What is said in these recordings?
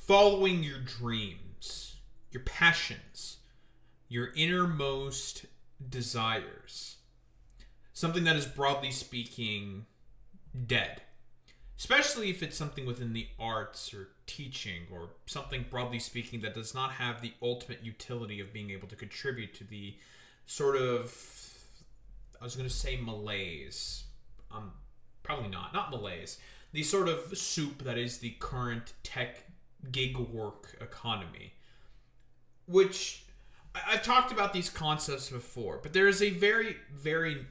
following your dreams, your passions, your innermost desires. Something that is, broadly speaking, dead. Especially if it's something within the arts or teaching or something, broadly speaking, that does not have the ultimate utility of being able to contribute to the sort of, I was going to say malaise. Probably not malaise. The sort of soup that is the current tech gig work economy. Which, I've talked about these concepts before, but there is a very, very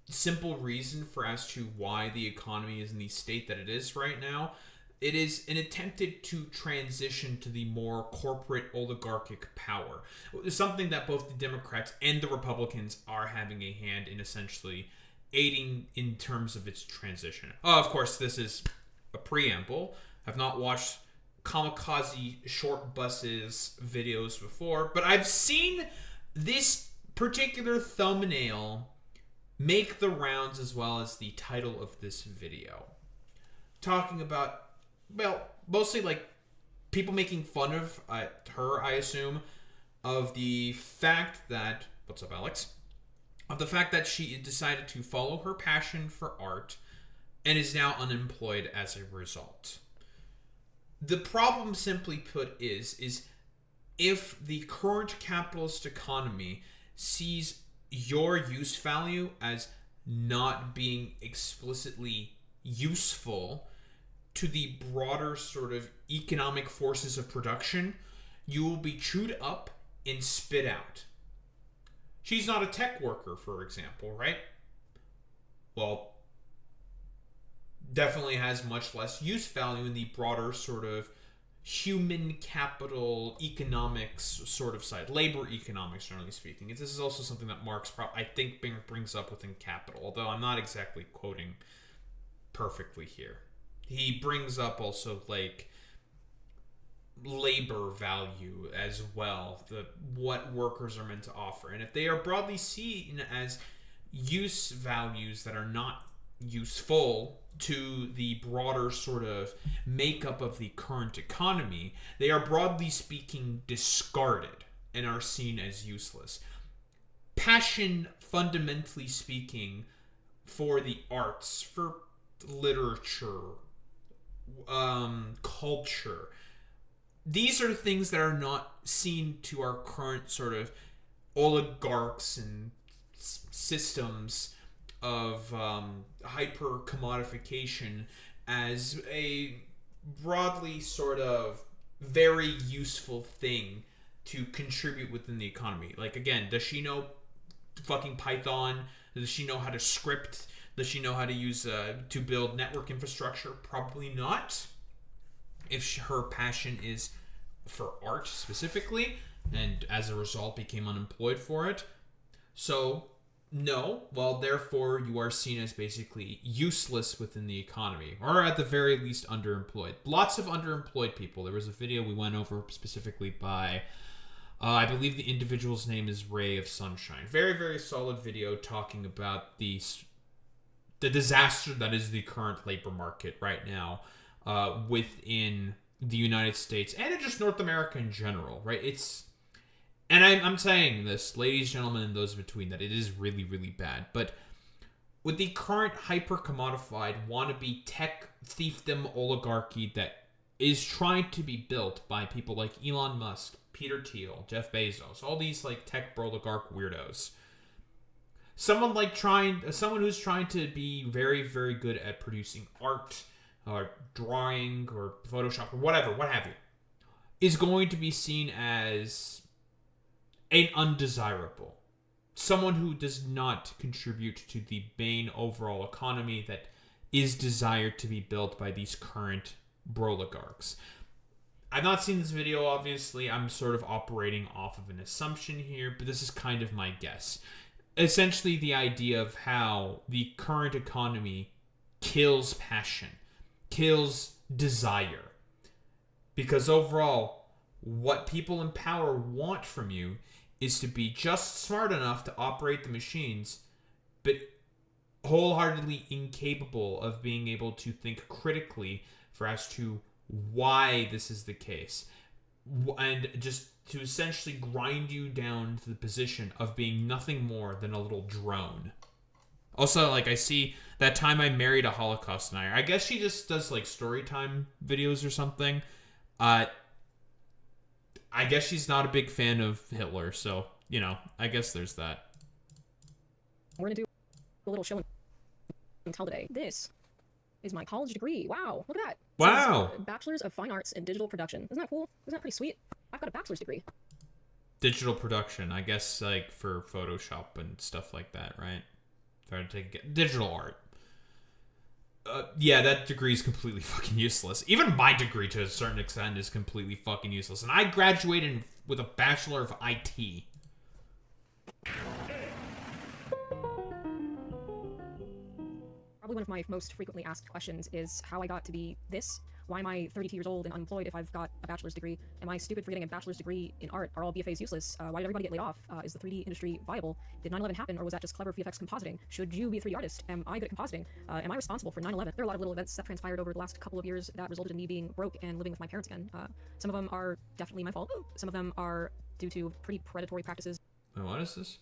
simple reason for as to why the economy is in the state that it is right now. It is an attempted to transition to the more corporate oligarchic power. Something that both the Democrats and the Republicans are having a hand in essentially aiding in terms of its transition. Of course, this is a preamble. I've not watched Kamikaze Short Buses videos before, but I've seen this particular thumbnail make the rounds as well as the title of this video. Talking about, well, mostly like people making fun of her, I assume, of the fact that, what's up, Alex? Of the fact that she decided to follow her passion for art and is now unemployed as a result. The problem, simply put, is if the current capitalist economy sees your use value as not being explicitly useful to the broader sort of economic forces of production, you will be chewed up and spit out. She's not a tech worker, for example, right? Well, definitely has much less use value in the broader sort of human capital economics sort of side. Labor economics, generally speaking. This is also something that Marx, I think, brings up within Capital, although I'm not exactly quoting perfectly here. He brings up also, like, labor value as well, what workers are meant to offer, and if they are broadly seen as use values that are not useful to the broader sort of makeup of the current economy, they are broadly speaking discarded and are seen as useless. Passion, fundamentally speaking, for the arts, for literature, culture, these are things that are not seen to our current sort of oligarchs and systems of hyper commodification as a broadly sort of very useful thing to contribute within the economy. Like, again, does she know fucking Python? Does she know how to script? Does she know how to use to build network infrastructure? Probably not. If her passion is for art specifically, and as a result became unemployed for it. So, no. Well, therefore, you are seen as basically useless within the economy, or at the very least underemployed. Lots of underemployed people. There was a video we went over specifically by, I believe the individual's name is Ray of Sunshine. Very, very solid video talking about the disaster that is the current labor market right now within the United States and in just North America in general, right? And I'm saying this, ladies, gentlemen, and those in between, that it is really, really bad. But with the current hyper-commodified, wannabe tech thiefdom oligarchy that is trying to be built by people like Elon Musk, Peter Thiel, Jeff Bezos, all these like tech oligarch weirdos. Someone who's trying to be very, very good at producing art, or drawing, or Photoshop, or whatever, what have you, is going to be seen as an undesirable. Someone who does not contribute to the main overall economy that is desired to be built by these current broligarchs. I've not seen this video, obviously. I'm sort of operating off of an assumption here, but this is kind of my guess. Essentially, the idea of how the current economy kills passion, kills desire. Because overall, what people in power want from you is to be just smart enough to operate the machines, but wholeheartedly incapable of being able to think critically for as to why this is the case, and just to essentially grind you down to the position of being nothing more than a little drone. Also, like, I see that time I married a Holocaust denier. I guess she just does, like, story time videos or something. I guess she's not a big fan of Hitler, so, you know, I guess there's that. We're gonna do a little show and tell today. This is my college degree. Wow, look at that. Wow. It says, Bachelor's of Fine Arts in Digital Production. Isn't that cool? Isn't that pretty sweet? I've got a bachelor's degree. Digital production, I guess, like, for Photoshop and stuff like that, right? If I were to take digital art. Yeah, that degree is completely fucking useless. Even my degree, to a certain extent, is completely fucking useless. And I graduated with a Bachelor of IT. Probably one of my most frequently asked questions is how I got to be this. Why am I 32 years old and unemployed if I've got a bachelor's degree? Am I stupid for getting a bachelor's degree in art? Are all BFAs useless? Why did everybody get laid off? Is the 3D industry viable? Did 9/11 happen, or was that just clever VFX compositing? Should you be a 3D artist? Am I good at compositing? Am I responsible for 9/11? There are a lot of little events that transpired over the last couple of years that resulted in me being broke and living with my parents again. Some of them are definitely my fault. Some of them are due to pretty predatory practices. Wait, what is this?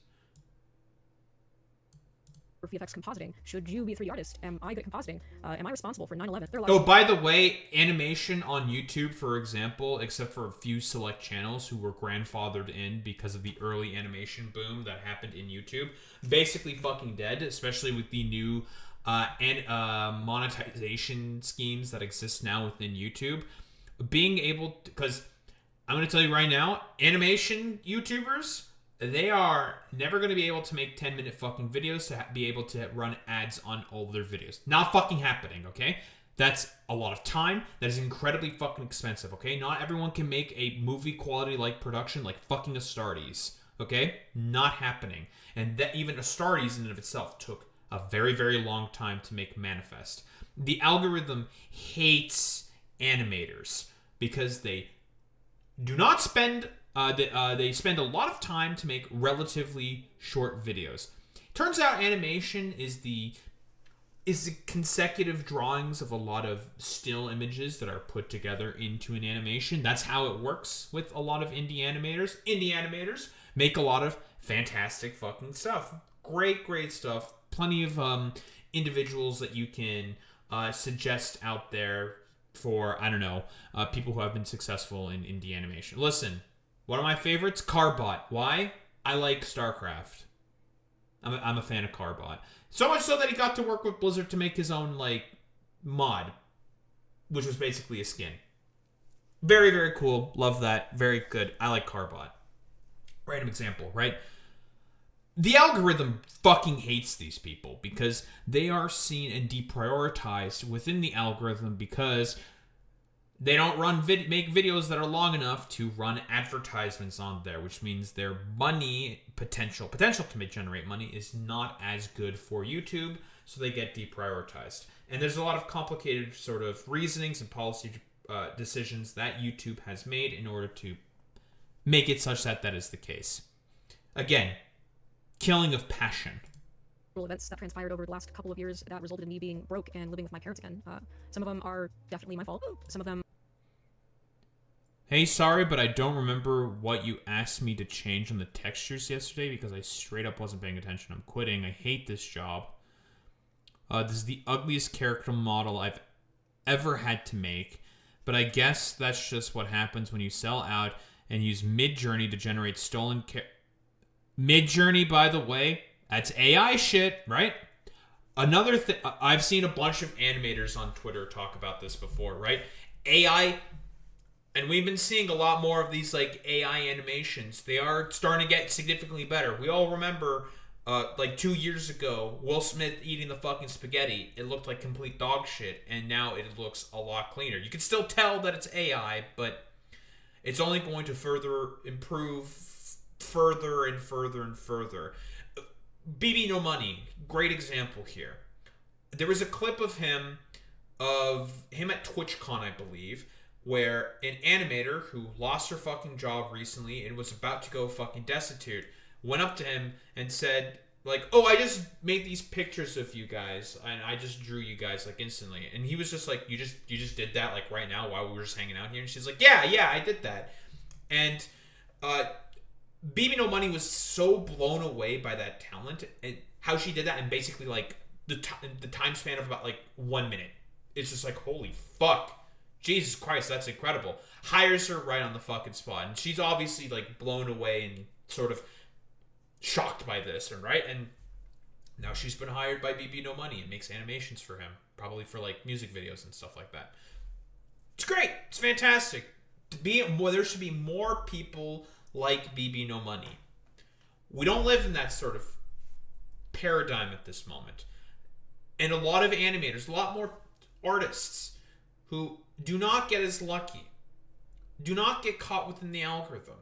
For VFX compositing. Should you be a 3D artist? Am I good at compositing? Am I responsible for 9/11? Oh, by the way, animation on YouTube, for example, except for a few select channels who were grandfathered in because of the early animation boom that happened in YouTube, basically fucking dead, especially with the new monetization schemes that exist now within YouTube. Being able to, because I'm going to tell you right now, animation YouTubers, they are never going to be able to make 10-minute fucking videos to be able to run ads on all of their videos. Not fucking happening, okay? That's a lot of time. That is incredibly fucking expensive, okay? Not everyone can make a movie quality-like production like fucking Astartes, okay? Not happening. And that even Astartes in and of itself took a very, very long time to make manifest. The algorithm hates animators because they do not spend... they spend a lot of time to make relatively short videos. Turns out animation is the consecutive drawings of a lot of still images that are put together into an animation. That's how it works with a lot of indie animators. Indie animators make a lot of fantastic fucking stuff. Great, great stuff. Plenty of individuals that you can suggest out there for, I don't know, people who have been successful in indie animation. Listen. One of my favorites, Carbot. Why? I like StarCraft. I'm a fan of Carbot. So much so that he got to work with Blizzard to make his own, like, mod, which was basically a skin. Very, very cool. Love that. Very good. I like Carbot. Random example, right? The algorithm fucking hates these people because they are seen and deprioritized within the algorithm because they don't make videos that are long enough to run advertisements on there, which means their money potential to generate money is not as good for YouTube, so they get deprioritized. And there's a lot of complicated sort of reasonings and policy decisions that YouTube has made in order to make it such that that is the case. Again, killing of passion. Events that transpired over the last couple of years that resulted in me being broke and living with my parents again. Some of them are definitely my fault. Some of them... Hey, sorry, but I don't remember what you asked me to change on the textures yesterday because I straight up wasn't paying attention. I'm quitting. I hate this job. This is the ugliest character model I've ever had to make, but I guess that's just what happens when you sell out and use Midjourney to generate stolen Midjourney, by the way, that's AI shit, right? Another thing, I've seen a bunch of animators on Twitter talk about this before, right? AI, and we've been seeing a lot more of these, like, AI animations. They are starting to get significantly better. We all remember, like, 2 years ago, Will Smith eating the fucking spaghetti. It looked like complete dog shit, and now it looks a lot cleaner. You can still tell that it's AI, but it's only going to further improve further and further and further. BB No Money, great example here. There was a clip of him at TwitchCon, I believe, where an animator who lost her fucking job recently and was about to go fucking destitute went up to him and said, like, oh, I just made these pictures of you guys, and I just drew you guys like instantly. And he was just like, you just did that like right now while we were just hanging out here. And she's like, yeah, I did that. And BB No Money was so blown away by that talent and how she did that, and basically like the time span of about like 1 minute. It's just like, holy fuck. Jesus Christ, that's incredible. Hires her right on the fucking spot. And she's obviously like blown away and sort of shocked by this, right? And now she's been hired by BB No Money and makes animations for him, probably for like music videos and stuff like that. It's great. It's fantastic. There should be more people like BB No Money. We don't live in that sort of paradigm at this moment. And a lot of animators, a lot more artists who do not get as lucky, do not get caught within the algorithm,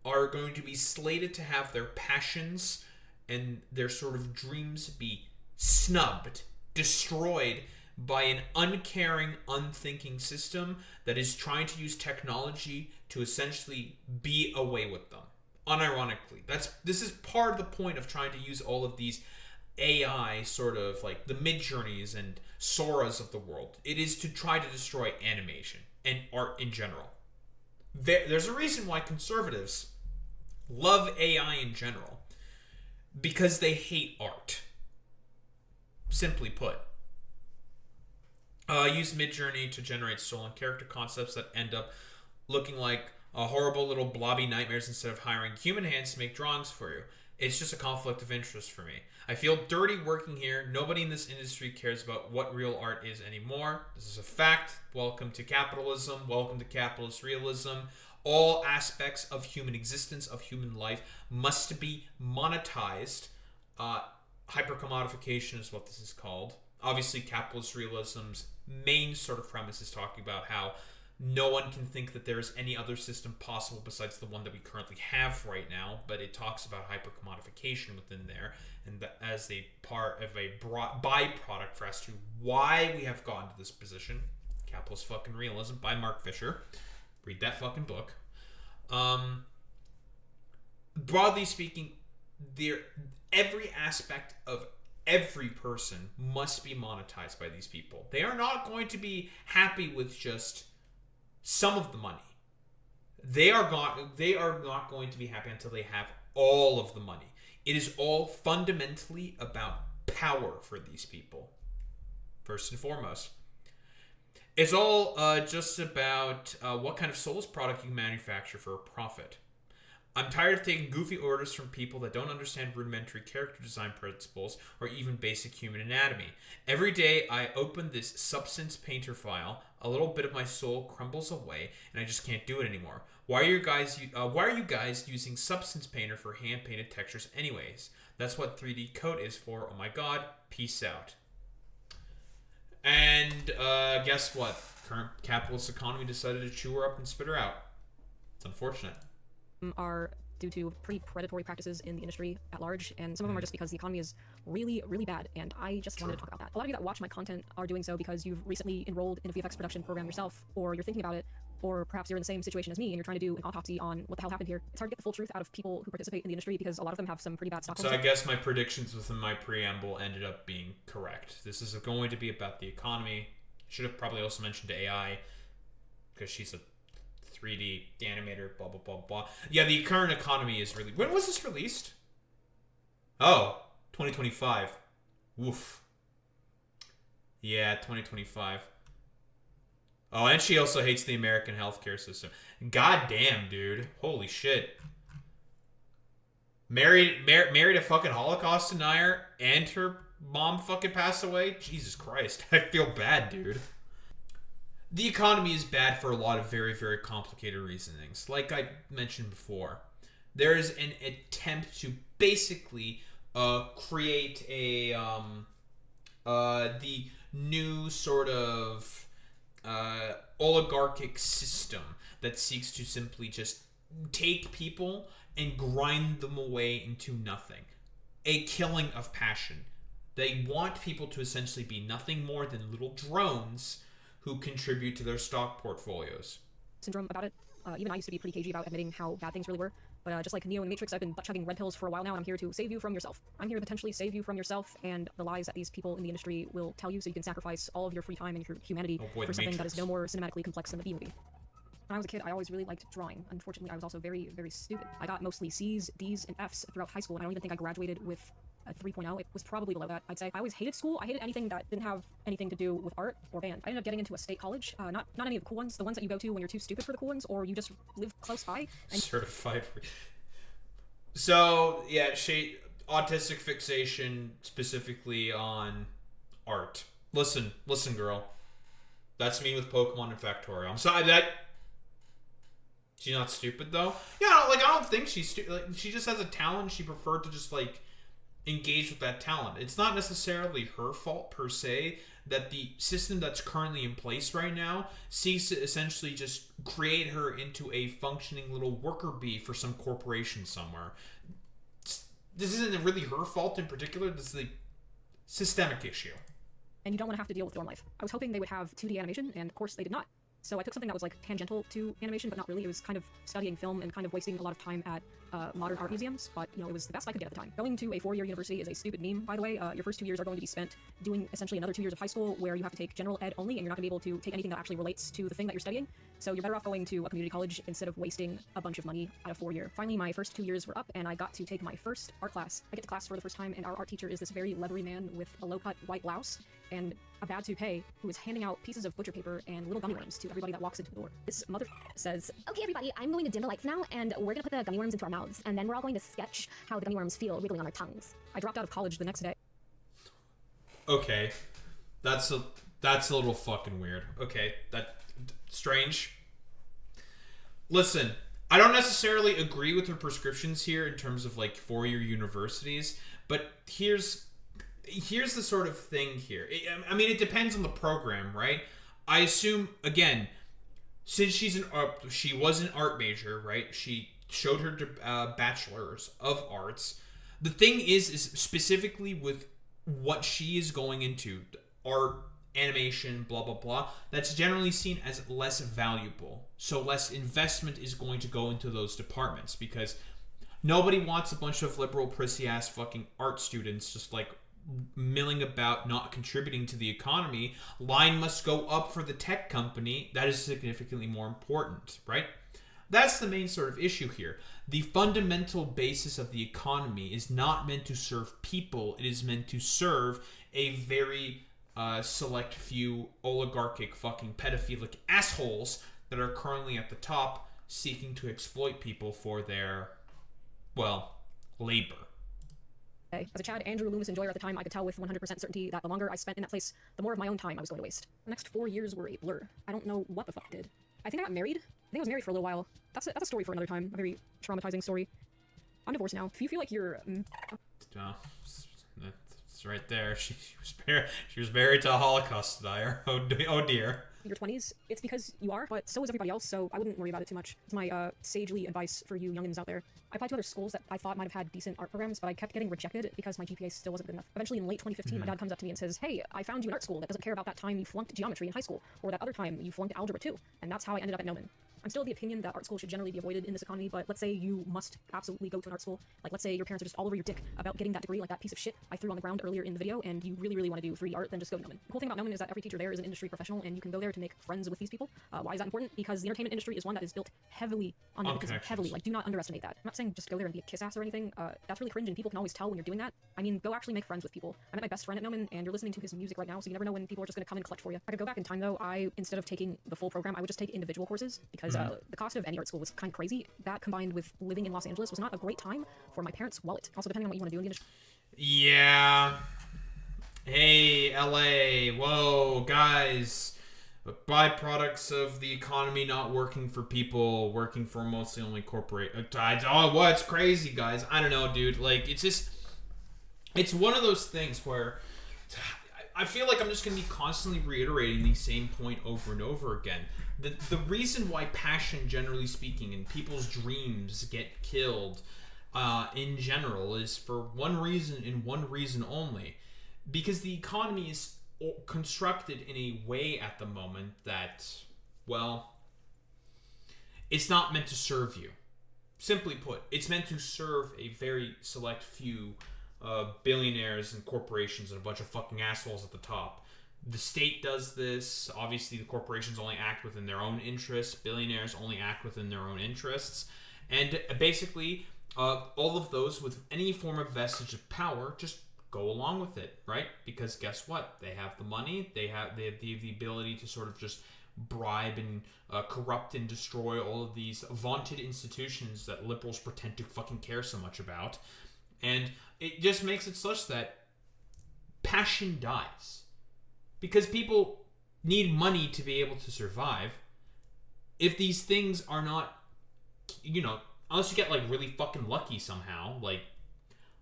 are going to be slated to have their passions and their sort of dreams be snubbed, destroyed by an uncaring, unthinking system that is trying to use technology to essentially be away with them. Unironically. This is part of the point of trying to use all of these AI sort of like the Midjourneys and Soras of the world. It is to try to destroy animation and art in general. There's a reason why conservatives love AI in general, because they hate art. Simply put. Use Midjourney to generate stolen character concepts that end up looking like horrible little blobby nightmares instead of hiring human hands to make drawings for you. It's just a conflict of interest for me. I feel dirty working here. Nobody in this industry cares about what real art is anymore. This is a fact. Welcome to capitalism. Welcome to capitalist realism. All aspects of human existence, of human life, must be monetized. Hypercommodification is what this is called. Obviously, capitalist realism's main sort of premise is talking about how no one can think that there is any other system possible besides the one that we currently have right now, but it talks about hypercommodification within there, and as a part of a byproduct for as to why we have gotten to this position. Capitalist fucking Realism by Mark Fisher. Read that fucking book. Broadly speaking, every aspect of every person must be monetized by these people. They are not going to be happy with just some of the money. They are not going to be happy until they have all of the money. It is all fundamentally about power for these people, first and foremost. It's all just about what kind of soulless product you can manufacture for a profit. I'm tired of taking goofy orders from people that don't understand rudimentary character design principles or even basic human anatomy. Every day I open this Substance Painter file, a little bit of my soul crumbles away, and I just can't do it anymore. Why are you guys using Substance Painter for hand-painted textures anyways? That's what 3D Coat is for. Oh my god. Peace out. And guess what? Current capitalist economy decided to chew her up and spit her out. It's unfortunate. Are due to pretty predatory practices in the industry at large, and some of them are just because the economy is really, really bad, and I just wanted to talk about that. A lot of you that watch my content are doing so because you've recently enrolled in a VFX production program yourself, or you're thinking about it, or perhaps you're in the same situation as me and you're trying to do an autopsy on what the hell happened here. It's hard to get the full truth out of people who participate in the industry because a lot of them have some pretty bad stock. So I guess my predictions within my preamble ended up being correct. This is going to be about the economy. Should have probably also mentioned AI, because she's a 3D animator, blah, blah, blah, blah. Yeah, the current economy is really... When was this released? Oh, 2025. Woof. Yeah, 2025. Oh, and she also hates the American healthcare system. God damn, dude. Holy shit. Married a fucking Holocaust denier, and her mom fucking passed away? Jesus Christ. I feel bad, dude. The economy is bad for a lot of very, very complicated reasonings. Like I mentioned before, there is an attempt to basically create a the new sort of oligarchic system that seeks to simply just take people and grind them away into nothing. A killing of passion. They want people to essentially be nothing more than little drones who contribute to their stock portfolios. Syndrome about it. Even I used to be pretty cagey about admitting how bad things really were. But just like Neo in Matrix, I've been butt-chugging red pills for a while now, and I'm here to save you from yourself. I'm here to potentially save you from yourself and the lies that these people in the industry will tell you, so you can sacrifice all of your free time and your humanity for something that is no more cinematically complex than the B-movie. When I was a kid, I always really liked drawing. Unfortunately, I was also very, very stupid. I got mostly C's, D's, and F's throughout high school, and I don't even think I graduated with a 3.0. It was probably below that, I'd say. I always hated school. I hated anything that didn't have anything to do with art or band. I ended up getting into a state college. Not any of the cool ones, the ones that you go to when you're too stupid for the cool ones, or you just live close by. And certified. So, yeah, autistic fixation specifically on art. Listen, girl. That's me with Pokemon and Factorio. I'm sorry that... She's not stupid, though. Yeah, I don't think she's stupid. Like, she just has a talent. She preferred to just, engage with that talent. It's not necessarily her fault, per se, that the system that's currently in place right now seeks to essentially just create her into a functioning little worker bee for some corporation somewhere. This isn't really her fault in particular. This is a systemic issue. And you don't want to have to deal with dorm life. I was hoping they would have 2D animation, and of course they did not. So I took something that was tangential to animation, but not really. It was kind of studying film and kind of wasting a lot of time at modern art museums, but it was the best I could get at the time. Going to a 4-year university is a stupid meme, by the way. Your first 2 years are going to be spent doing essentially another 2 years of high school where you have to take general ed only, and you're not going to be able to take anything that actually relates to the thing that you're studying. So you're better off going to a community college instead of wasting a bunch of money at a 4-year. Finally, my first 2 years were up, and I got to take my first art class. I get to class for the first time, and our art teacher is this very leathery man with a low-cut white blouse and a bad toupee who is handing out pieces of butcher paper and little gummy worms to everybody that walks into the door. This mother says, "Okay, everybody, I'm going to dim the lights now, and we're gonna put the gummy worms into our mouths, and then we're all going to sketch how the gummy worms feel wiggling on our tongues." I dropped out of college the next day. Okay. That's a little fucking weird. Okay, strange. Listen, I don't necessarily agree with her prescriptions here in terms of 4-year universities, but here's the sort of thing here. It depends on the program, right? I assume, again, since she was an art major, right? She showed her bachelor's of arts. The thing is specifically with what she is going into, art, animation, blah, blah, blah, that's generally seen as less valuable. So less investment is going to go into those departments because nobody wants a bunch of liberal, prissy-ass fucking art students just milling about, not contributing to the economy. Line must go up for the tech company. That is significantly more important, right? That's the main sort of issue here. The fundamental basis of the economy is not meant to serve people. It is meant to serve a very select few oligarchic fucking pedophilic assholes that are currently at the top seeking to exploit people for their, labor. As a Chad, Andrew, Loomis enjoyer at the time, I could tell with 100% certainty that the longer I spent in that place, the more of my own time I was going to waste. The next 4 years were a blur. I don't know what the fuck I did. I think I got married. I think I was married for a little while. That's a story for another time. A very traumatizing story. I'm divorced now. If you feel like you're... It's right there. She was married to a Holocaust denier. Oh dear. Your 20s, it's because you are, but so is everybody else, so I wouldn't worry about it too much. It's my sagely advice for you youngins out there. I applied to other schools that I thought might have had decent art programs, but I kept getting rejected because my GPA still wasn't good enough. Eventually, in late 2015, my dad comes up to me and says, "Hey, I found you an art school that doesn't care about that time you flunked geometry in high school, or that other time you flunked algebra too." And that's how I ended up at Noman. I'm still of the opinion that art school should generally be avoided in this economy, but let's say you must absolutely go to an art school. Let's say your parents are just all over your dick about getting that degree, like that piece of shit I threw on the ground earlier in the video, and you really, really want to do 3D art, then just go to Noman. The cool thing about Noman is that every teacher there is an industry professional, and you can go there to make friends with these people. Why is that important? Because the entertainment industry is one that is built heavily on nepotism. Heavily. Do not underestimate that. I'm not saying just go there and be a kiss ass or anything. That's really cringe, and people can always tell when you're doing that. Go actually make friends with people. I met my best friend at Noman, and you're listening to his music right now, so you never know when people are just going to come and collect for you. If I could go back in time, though, instead of taking the full program, I would just take individual courses, because the cost of any art school was kind of crazy. That, combined with living in Los Angeles, was not a great time for my parents' wallet. Also, depending on what you want to do in the industry. Yeah. Hey, LA. Whoa, guys. Byproducts of the economy not working for people, working for mostly only corporate. What's crazy, guys? I don't know, dude. It's one of those things where I feel like I'm just going to be constantly reiterating the same point over and over again. The reason why passion, generally speaking, and people's dreams get killed in general is for one reason and one reason only. Because the economy is constructed in a way at the moment that, it's not meant to serve you. Simply put, it's meant to serve a very select few billionaires and corporations and a bunch of fucking assholes at the top. The state does this. Obviously, the corporations only act within their own interests. Billionaires only act within their own interests. And basically, all of those with any form of vestige of power just go along with it, right? Because guess what? They have the money. They have the ability to sort of just bribe and corrupt and destroy all of these vaunted institutions that liberals pretend to fucking care so much about. And it just makes it such that passion dies. Because people need money to be able to survive. If these things are not, unless you get like really fucking lucky somehow, like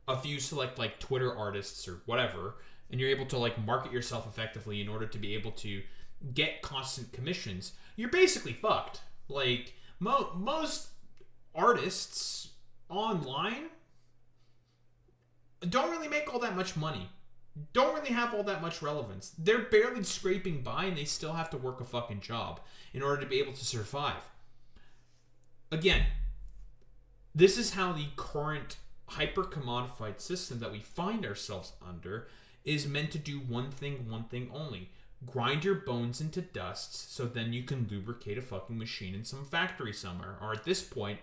a few select like Twitter artists or whatever, and you're able to like market yourself effectively in order to be able to get constant commissions, you're basically fucked. Like most artists online don't really make all that much money. Don't really have all that much relevance. They're barely scraping by and they still have to work a fucking job in order to be able to survive. Again, this is how the current hyper-commodified system that we find ourselves under is meant to do one thing only. Grind your bones into dust so then you can lubricate a fucking machine in some factory somewhere. Or at this point,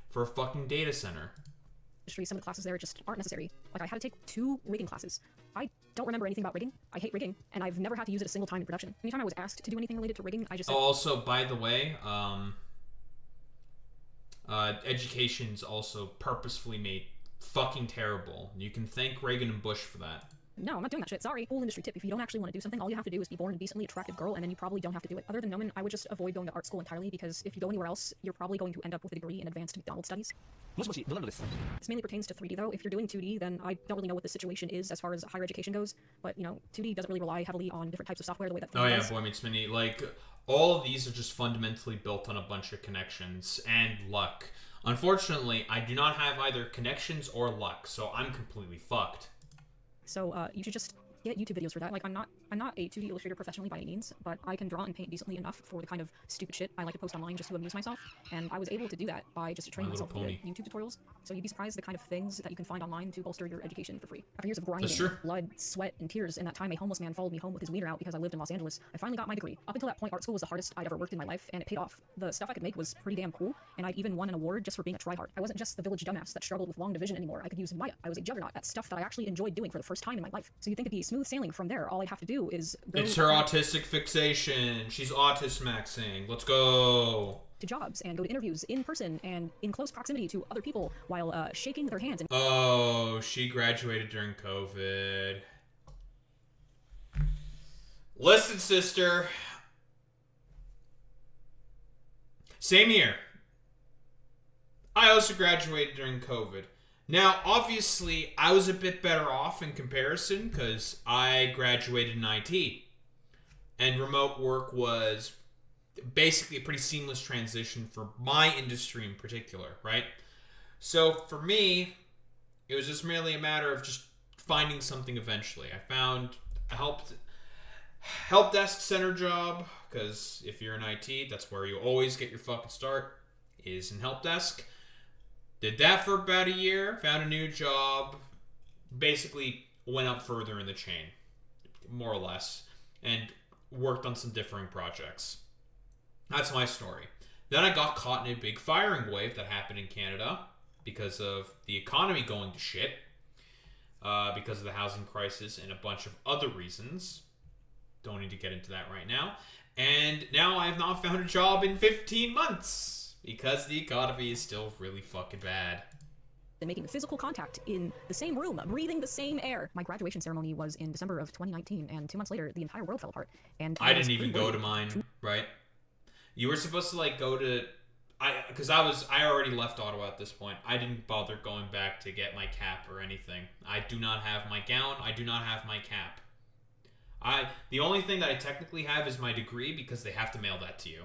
for a fucking data center. Some of the classes there just aren't necessary. Like, I had to take 2 rigging classes. I don't remember anything about rigging. I hate rigging, and I've never had to use it a single time in production. Anytime I was asked to do anything related to rigging, I just said... Also, by the way, education's also purposefully made fucking terrible. You can thank Reagan and Bush for that. No, I'm not doing that shit. Sorry. Cool industry tip. If you don't actually want to do something, all you have to do is be born a decently attractive girl, and then you probably don't have to do it. Other than Nomen, I would just avoid going to art school entirely, because if you go anywhere else, you're probably going to end up with a degree in advanced McDonald studies. This mainly pertains to 3D, though. If you're doing 2D, then I don't really know what the situation is as far as higher education goes, but, 2D doesn't really rely heavily on different types of software the way that 3D does. Boy Meets Mini. Like, all of these are just fundamentally built on a bunch of connections and luck. Unfortunately, I do not have either connections or luck, so I'm completely fucked. So, you should just get YouTube videos for that. Like, I'm not a 2D illustrator professionally by any means, but I can draw and paint decently enough for the kind of stupid shit I like to post online just to amuse myself, and I was able to do that by just training myself via YouTube tutorials. So you'd be surprised the kind of things that you can find online to bolster your education for free. After years of grinding, blood, sweat, and tears, in that time a homeless man followed me home with his wiener out because I lived in Los Angeles, I finally got my degree. Up until that point, art school was the hardest I'd ever worked in my life, and it paid off. The stuff I could make was pretty damn cool, and I'd even won an award just for being a tryhard. I wasn't just the village dumbass that struggled with long division anymore. I could use Maya. I was a juggernaut at stuff that I actually enjoyed doing for the first time in my life. So you'd think it'd be smooth sailing from there. All I'd have to do is go... It's her autistic fixation. She's autism maxing. Let's go. To jobs and go to interviews in person and in close proximity to other people while shaking their hands. And oh, she graduated during COVID. Listen, sister. Same here. I also graduated during COVID. Now, obviously, I was a bit better off in comparison because I graduated in IT. And remote work was basically a pretty seamless transition for my industry in particular, right? So for me, it was just merely a matter of just finding something eventually. I found a help desk center job, because if you're in IT, that's where you always get your fucking start, is in help desk. Did that for about a year, found a new job, basically went up further in the chain, more or less, and worked on some differing projects. That's my story. Then I got caught in a big firing wave that happened in Canada because of the economy going to shit, because of the housing crisis and a bunch of other reasons. Don't need to get into that right now. And now I have not found a job in 15 months because the economy is still really fucking bad. And making physical contact in the same room, breathing the same air. My graduation ceremony was in December of 2019, and 2 months later, the entire world fell apart. And I didn't even go to mine, right? You were supposed to like go to, because I already left Ottawa at this point. I didn't bother going back to get my cap or anything. I do not have my gown. I do not have my cap. The only thing that I technically have is my degree because they have to mail that to you.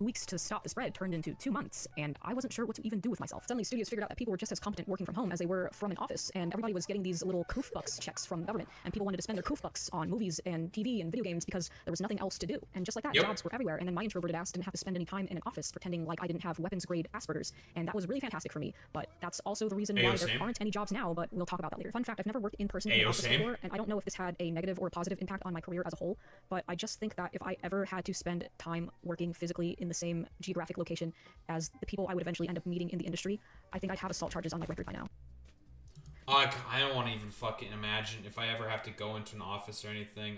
weeks to stop the spread turned into 2 months, and I wasn't sure what to even do with myself. Suddenly, studios figured out that people were just as competent working from home as they were from an office, and everybody was getting these little coof bucks checks from the government, and people wanted to spend their coof bucks on movies and TV and video games because there was nothing else to do. And just like that, jobs were everywhere, and then my introverted ass didn't have to spend any time in an office pretending like I didn't have weapons-grade Asperger's, and that was really fantastic for me, but that's also the reason why there aren't any jobs now, but we'll talk about that later. Fun fact, I've never worked in person in an office before, and I don't know if this had a negative or a positive impact on my career as a whole, but I just think that if I ever had to spend time working physically in the same geographic location as the people I would eventually end up meeting in the industry, I think I'd have assault charges on my record by now. I don't want to even fucking imagine if I ever have to go into an office or anything.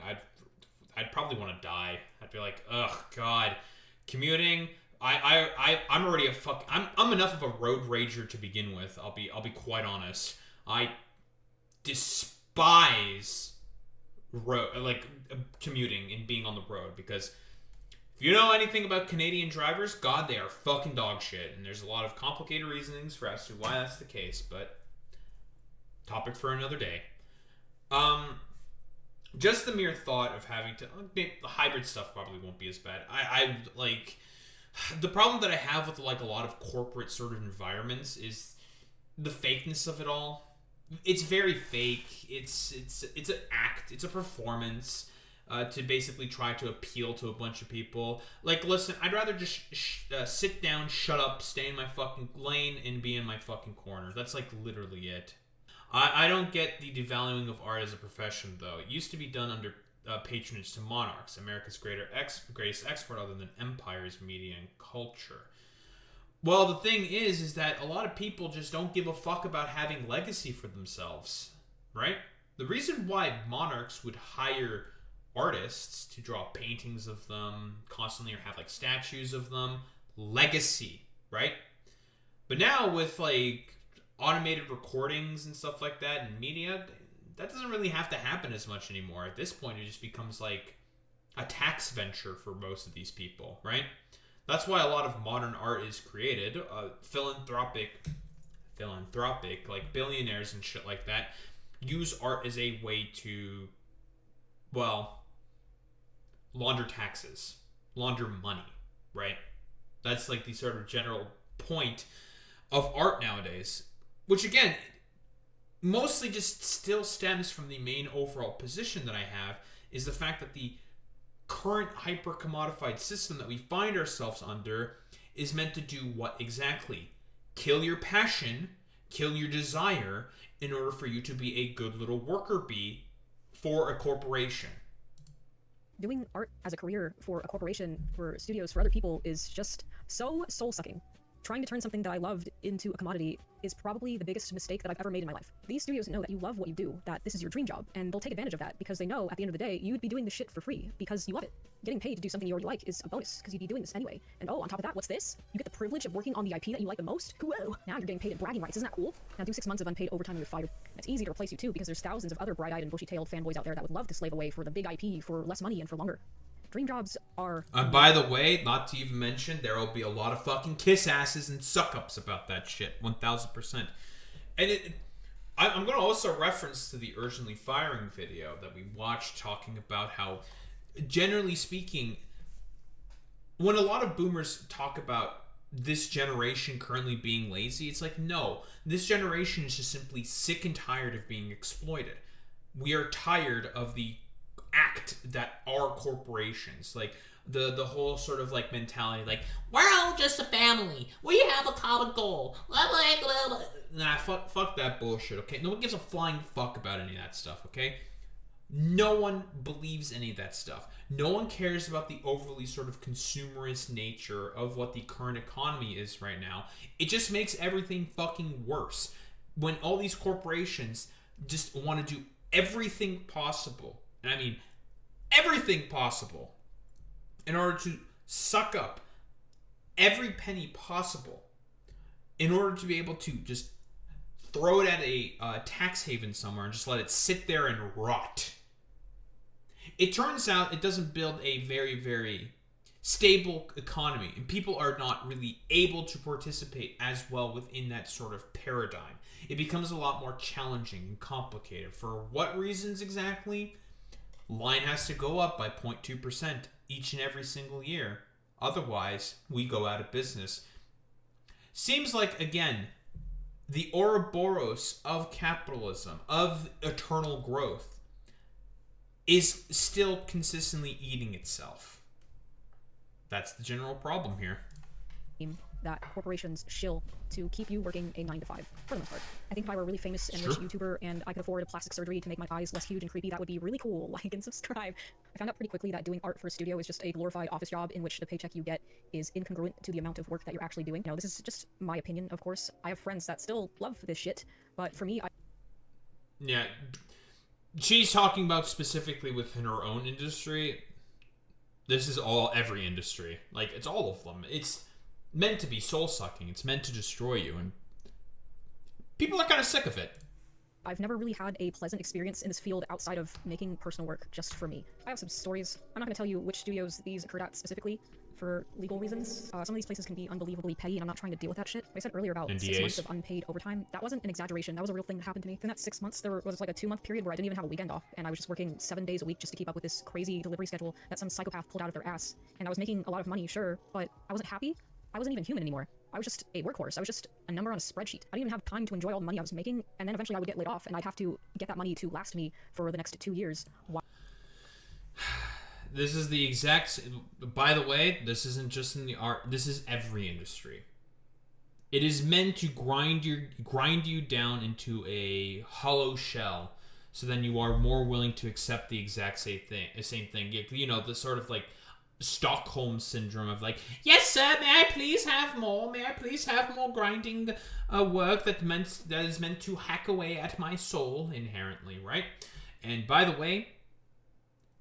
I'd probably want to die. I'd be like, ugh, God, commuting. I'm already I'm enough of a road rager to begin with. I'll be quite honest. I despise commuting and being on the road, because if you know anything about Canadian drivers, God, they are fucking dog shit, and there's a lot of complicated reasonings for as to why that's the case, but topic for another day. Just the mere thought of having to the hybrid stuff probably won't be as bad. I like the problem that I have with like a lot of corporate sort of environments is the fakeness of it all. It's very fake. It's an act. It's a performance to basically try to appeal to a bunch of people. Like, listen, I'd rather just sit down, shut up, stay in my fucking lane, and be in my fucking corner. That's like literally it. I don't get the devaluing of art as a profession, though. It used to be done under patronage to monarchs, America's greatest export other than empires, media, and culture. Well, the thing is that a lot of people just don't give a fuck about having legacy for themselves, right? The reason why monarchs would hire artists to draw paintings of them constantly or have like statues of them, legacy, right? But now with like automated recordings and stuff like that and media, that doesn't really have to happen as much anymore. At this point, it just becomes like a tax venture for most of these people, right? That's why a lot of modern art is created. Philanthropic, like billionaires and shit like that, use art as a way to, well, launder taxes, launder money, right? That's like the sort of general point of art nowadays, which again, mostly just still stems from the main overall position that I have, is the fact that the current hyper-commodified system that we find ourselves under is meant to do what exactly? Kill your passion, kill your desire, in order for you to be a good little worker bee for a corporation. Doing art as a career for a corporation, for studios, for other people is just so soul-sucking. Trying to turn something that I loved into a commodity is probably the biggest mistake that I've ever made in my life. These studios know that you love what you do, that this is your dream job, and they'll take advantage of that because they know at the end of the day, you'd be doing this shit for free because you love it. Getting paid to do something you already like is a bonus because you'd be doing this anyway. And oh, on top of that, what's this? You get the privilege of working on the IP that you like the most? Whoa! Now you're getting paid at bragging rights, isn't that cool? Now do 6 months of unpaid overtime and you're fired. It's easy to replace you too because there's thousands of other bright-eyed and bushy-tailed fanboys out there that would love to slave away for the big IP for less money and for longer. Dream jobs are... by the way, not to even mention, there will be a lot of fucking kiss asses and suck-ups about that shit. 1000%. And I'm going to also reference to the Urgently Firing video that we watched, talking about how, generally speaking, when a lot of boomers talk about this generation currently being lazy, it's like, no, this generation is just simply sick and tired of being exploited. We are tired of the act that are corporations, like the whole sort of like mentality, like we're all just a family, we have a common goal, nah, fuck that bullshit, okay? No one gives a flying fuck about any of that stuff, okay? No one believes any of that stuff. No one cares about the overly sort of consumerist nature of what the current economy is right now. It just makes everything fucking worse when all these corporations just want to do everything possible, and I mean everything possible, in order to suck up every penny possible in order to be able to just throw it at a tax haven somewhere and just let it sit there and rot. It turns out it doesn't build a very, very stable economy, and people are not really able to participate as well within that sort of paradigm. It becomes a lot more challenging and complicated. For what reasons exactly? Line has to go up by 0.2% each and every single year. Otherwise, we go out of business. Seems like, again, the Ouroboros of capitalism, of eternal growth, is still consistently eating itself. That's the general problem here. That corporations shill to keep you working a 9 to 5 for the most part. I think if I were a really famous and rich YouTuber and I could afford a plastic surgery to make my eyes less huge and creepy, that would be really cool. Like and subscribe. I found out pretty quickly that doing art for a studio is just a glorified office job in which the paycheck you get is incongruent to the amount of work that you're actually doing. This is just my opinion, of course. I have friends that still love this shit, but for me, Yeah, she's talking about specifically within her own industry. This is every industry. Like, it's all of them. It's meant to be soul-sucking. It's meant to destroy you, and people are kind of sick of it. I've never really had a pleasant experience in this field outside of making personal work just for me. I have some stories. I'm not going to tell you which studios these occurred at specifically for legal reasons. Some of these places can be unbelievably petty, and I'm not trying to deal with that shit. Like I said earlier about NDAs. 6 months of unpaid overtime. That wasn't an exaggeration. That was a real thing that happened to me. In that 6 months, there was like a 2-month period where I didn't even have a weekend off, and I was just working 7 days a week just to keep up with this crazy delivery schedule that some psychopath pulled out of their ass. And I was making a lot of money, sure, but I wasn't happy. I wasn't even human anymore. I was just a workhorse. I was just a number on a spreadsheet. I didn't even have time to enjoy all the money I was making, and then eventually I would get laid off, and I'd have to get that money to last me for the next 2 years. This is the exact... By the way, this isn't just in the art. This is every industry. It is meant to grind you down into a hollow shell, so then you are more willing to accept the exact same thing. You know, the sort of like Stockholm syndrome of like, yes sir, may I please have more? May I please have more grinding work that is meant to hack away at my soul inherently, right? And by the way,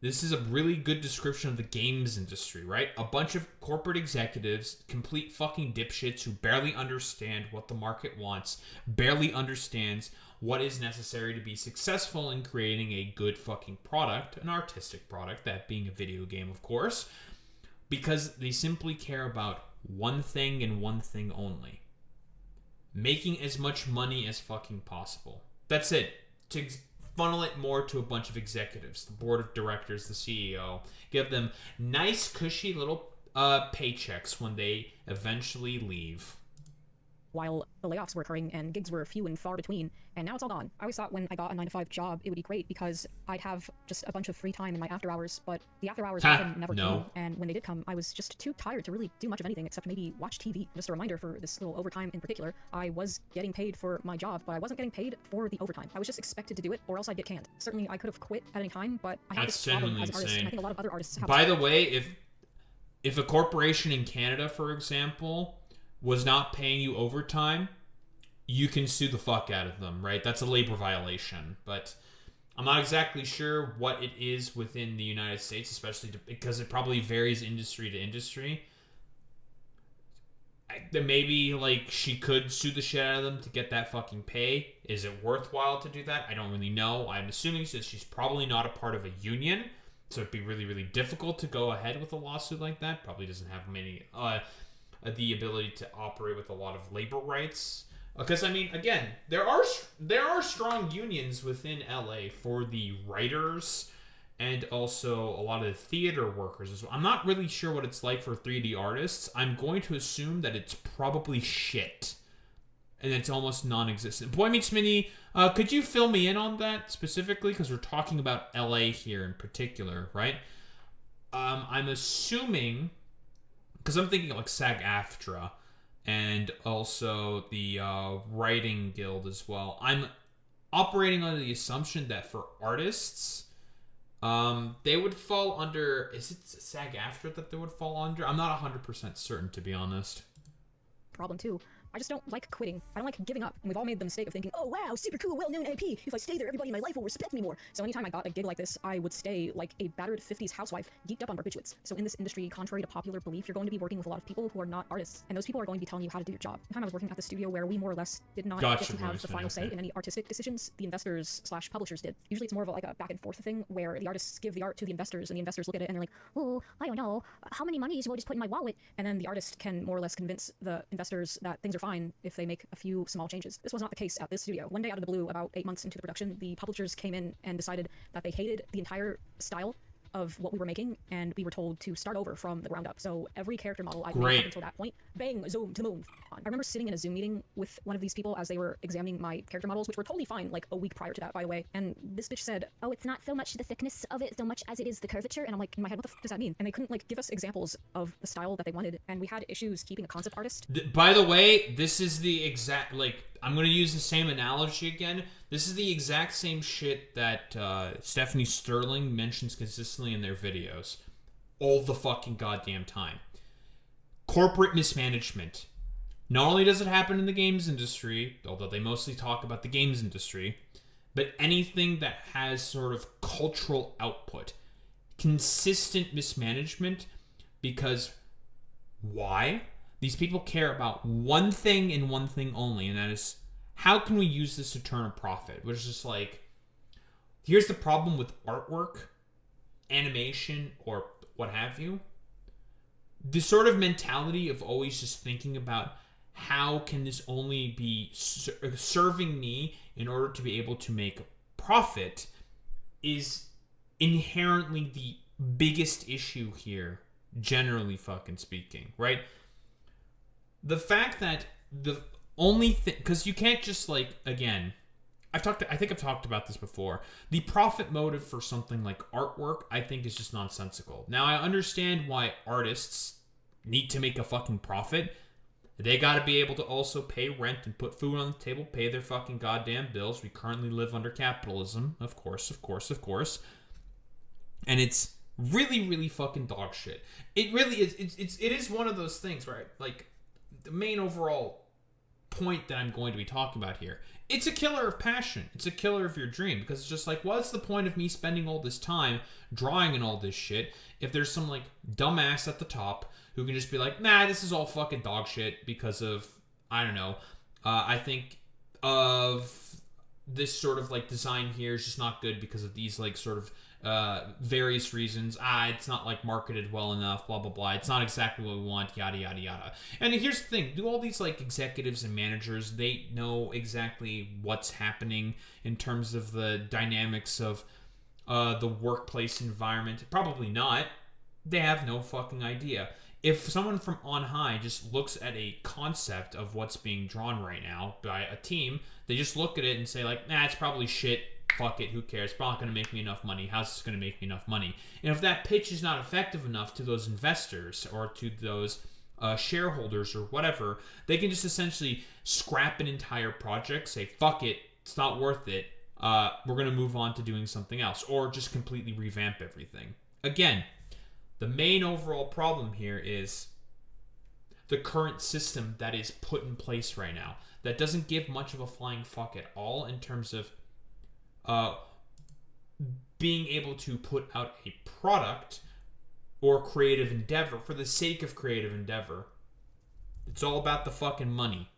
this is a really good description of the games industry, right? A bunch of corporate executives, complete fucking dipshits who barely understand what the market wants, barely understands what is necessary to be successful in creating a good fucking product, an artistic product, that being a video game, of course, because they simply care about one thing and one thing only. Making as much money as fucking possible. That's it. To funnel it more to a bunch of executives, the board of directors, the CEO. Give them nice, cushy little paychecks when they eventually leave. While the layoffs were occurring and gigs were few and far between, and now it's all gone. I always thought when I got a 9 to 5 job, it would be great because I'd have just a bunch of free time in my after hours, but the after hours often never came, and when they did come, I was just too tired to really do much of anything except maybe watch TV. Just a reminder for this little overtime in particular, I was getting paid for my job, but I wasn't getting paid for the overtime. I was just expected to do it or else I'd get canned. Certainly I could have quit at any time, but I have this problem as an artist, and I think a lot of other artists have. By the way, if a corporation in Canada, for example, was not paying you overtime, you can sue the fuck out of them, right? That's a labor violation. But I'm not exactly sure what it is within the United States, especially because it probably varies industry to industry. Maybe, like, she could sue the shit out of them to get that fucking pay. Is it worthwhile to do that? I don't really know. I'm assuming she's probably not a part of a union, so it'd be really, really difficult to go ahead with a lawsuit like that. Probably doesn't have the ability to operate with a lot of labor rights. Because, I mean, again, there are strong unions within LA for the writers and also a lot of the theater workers as well. I'm not really sure what it's like for 3D artists. I'm going to assume that it's probably shit. And it's almost non-existent. Boy Meets Mini, could you fill me in on that specifically? Because we're talking about LA here in particular, right? I'm assuming, because I'm thinking like SAG-AFTRA, and also the writing guild as well. I'm operating under the assumption that for artists, they would fall under... Is it SAG-AFTRA that they would fall under? I'm not 100% certain, to be honest. Problem too. I just don't like quitting. I don't like giving up. And we've all made the mistake of thinking, oh wow, super cool, well-known AP. If I stay there, everybody in my life will respect me more. So anytime I got a gig like this, I would stay like a battered 50s housewife, geeked up on barbiturates. So in this industry, contrary to popular belief, you're going to be working with a lot of people who are not artists. And those people are going to be telling you how to do your job. The time I was working at the studio where we more or less did not get to have the final say in any artistic decisions, the investors/publishers did. Usually it's more of like a back and forth thing where the artists give the art to the investors and the investors look at it and they're like, oh, I don't know, how many monies will I just put in my wallet? And then the artist can more or less convince the investors that things are fine if they make a few small changes. This was not the case at this studio. One day out of the blue, about 8 months into the production, the publishers came in and decided that they hated the entire style of what we were making, and we were told to start over from the ground up. So every character model I've Great. made up until that point, bang, zoom to moon. I remember sitting in a Zoom meeting with one of these people as they were examining my character models, which were totally fine, like a week prior to that, by the way. And this bitch said, Oh, it's not so much the thickness of it so much as it is the curvature. and I'm like, in my head, what the f does that mean? And they couldn't like give us examples of the style that they wanted, and we had issues keeping a concept artist. By the way, this is the exact, like, I'm going to use the same analogy again. This is the exact same shit that Stephanie Sterling mentions consistently in their videos. All the fucking goddamn time. Corporate mismanagement. Not only does it happen in the games industry, although they mostly talk about the games industry, but anything that has sort of cultural output. Consistent mismanagement, because why? These people care about one thing and one thing only, and that is, how can we use this to turn a profit? Which is just like, here's the problem with artwork, animation, or what have you. The sort of mentality of always just thinking about how can this only be serving me in order to be able to make profit is inherently the biggest issue here, generally fucking speaking, right? The fact that the only thing, because you can't just like, again, I think I've talked about this before. The profit motive for something like artwork, I think, is just nonsensical. Now, I understand why artists need to make a fucking profit. They gotta be able to also pay rent and put food on the table, pay their fucking goddamn bills. We currently live under capitalism, of course. And it's really, really fucking dog shit. It really is. It is one of those things where, like, the main overall point that I'm going to be talking about here, it's a killer of passion. It's a killer of your dream, because it's just like, what's the point of me spending all this time drawing and all this shit if there's some like dumbass at the top who can just be like, nah, this is all fucking dog shit because of, I don't know, I think of this sort of like design here is just not good because of these like sort of various reasons. It's not like marketed well enough, blah blah blah, it's not exactly what we want, yada yada yada. And here's the thing, do all these like executives and managers, they know exactly what's happening in terms of the dynamics of the workplace environment? Probably not. They have no fucking idea. If someone from on high just looks at a concept of what's being drawn right now by a team, they just look at it and say like, nah, it's probably shit, fuck it, who cares, it's probably not going to make me enough money, how's this going to make me enough money? And if that pitch is not effective enough to those investors or to those shareholders or whatever, they can just essentially scrap an entire project, say fuck it, it's not worth it, we're going to move on to doing something else, or just completely revamp everything. Again, the main overall problem here is the current system that is put in place right now that doesn't give much of a flying fuck at all in terms of being able to put out a product or creative endeavor for the sake of creative endeavor. It's all about the fucking money.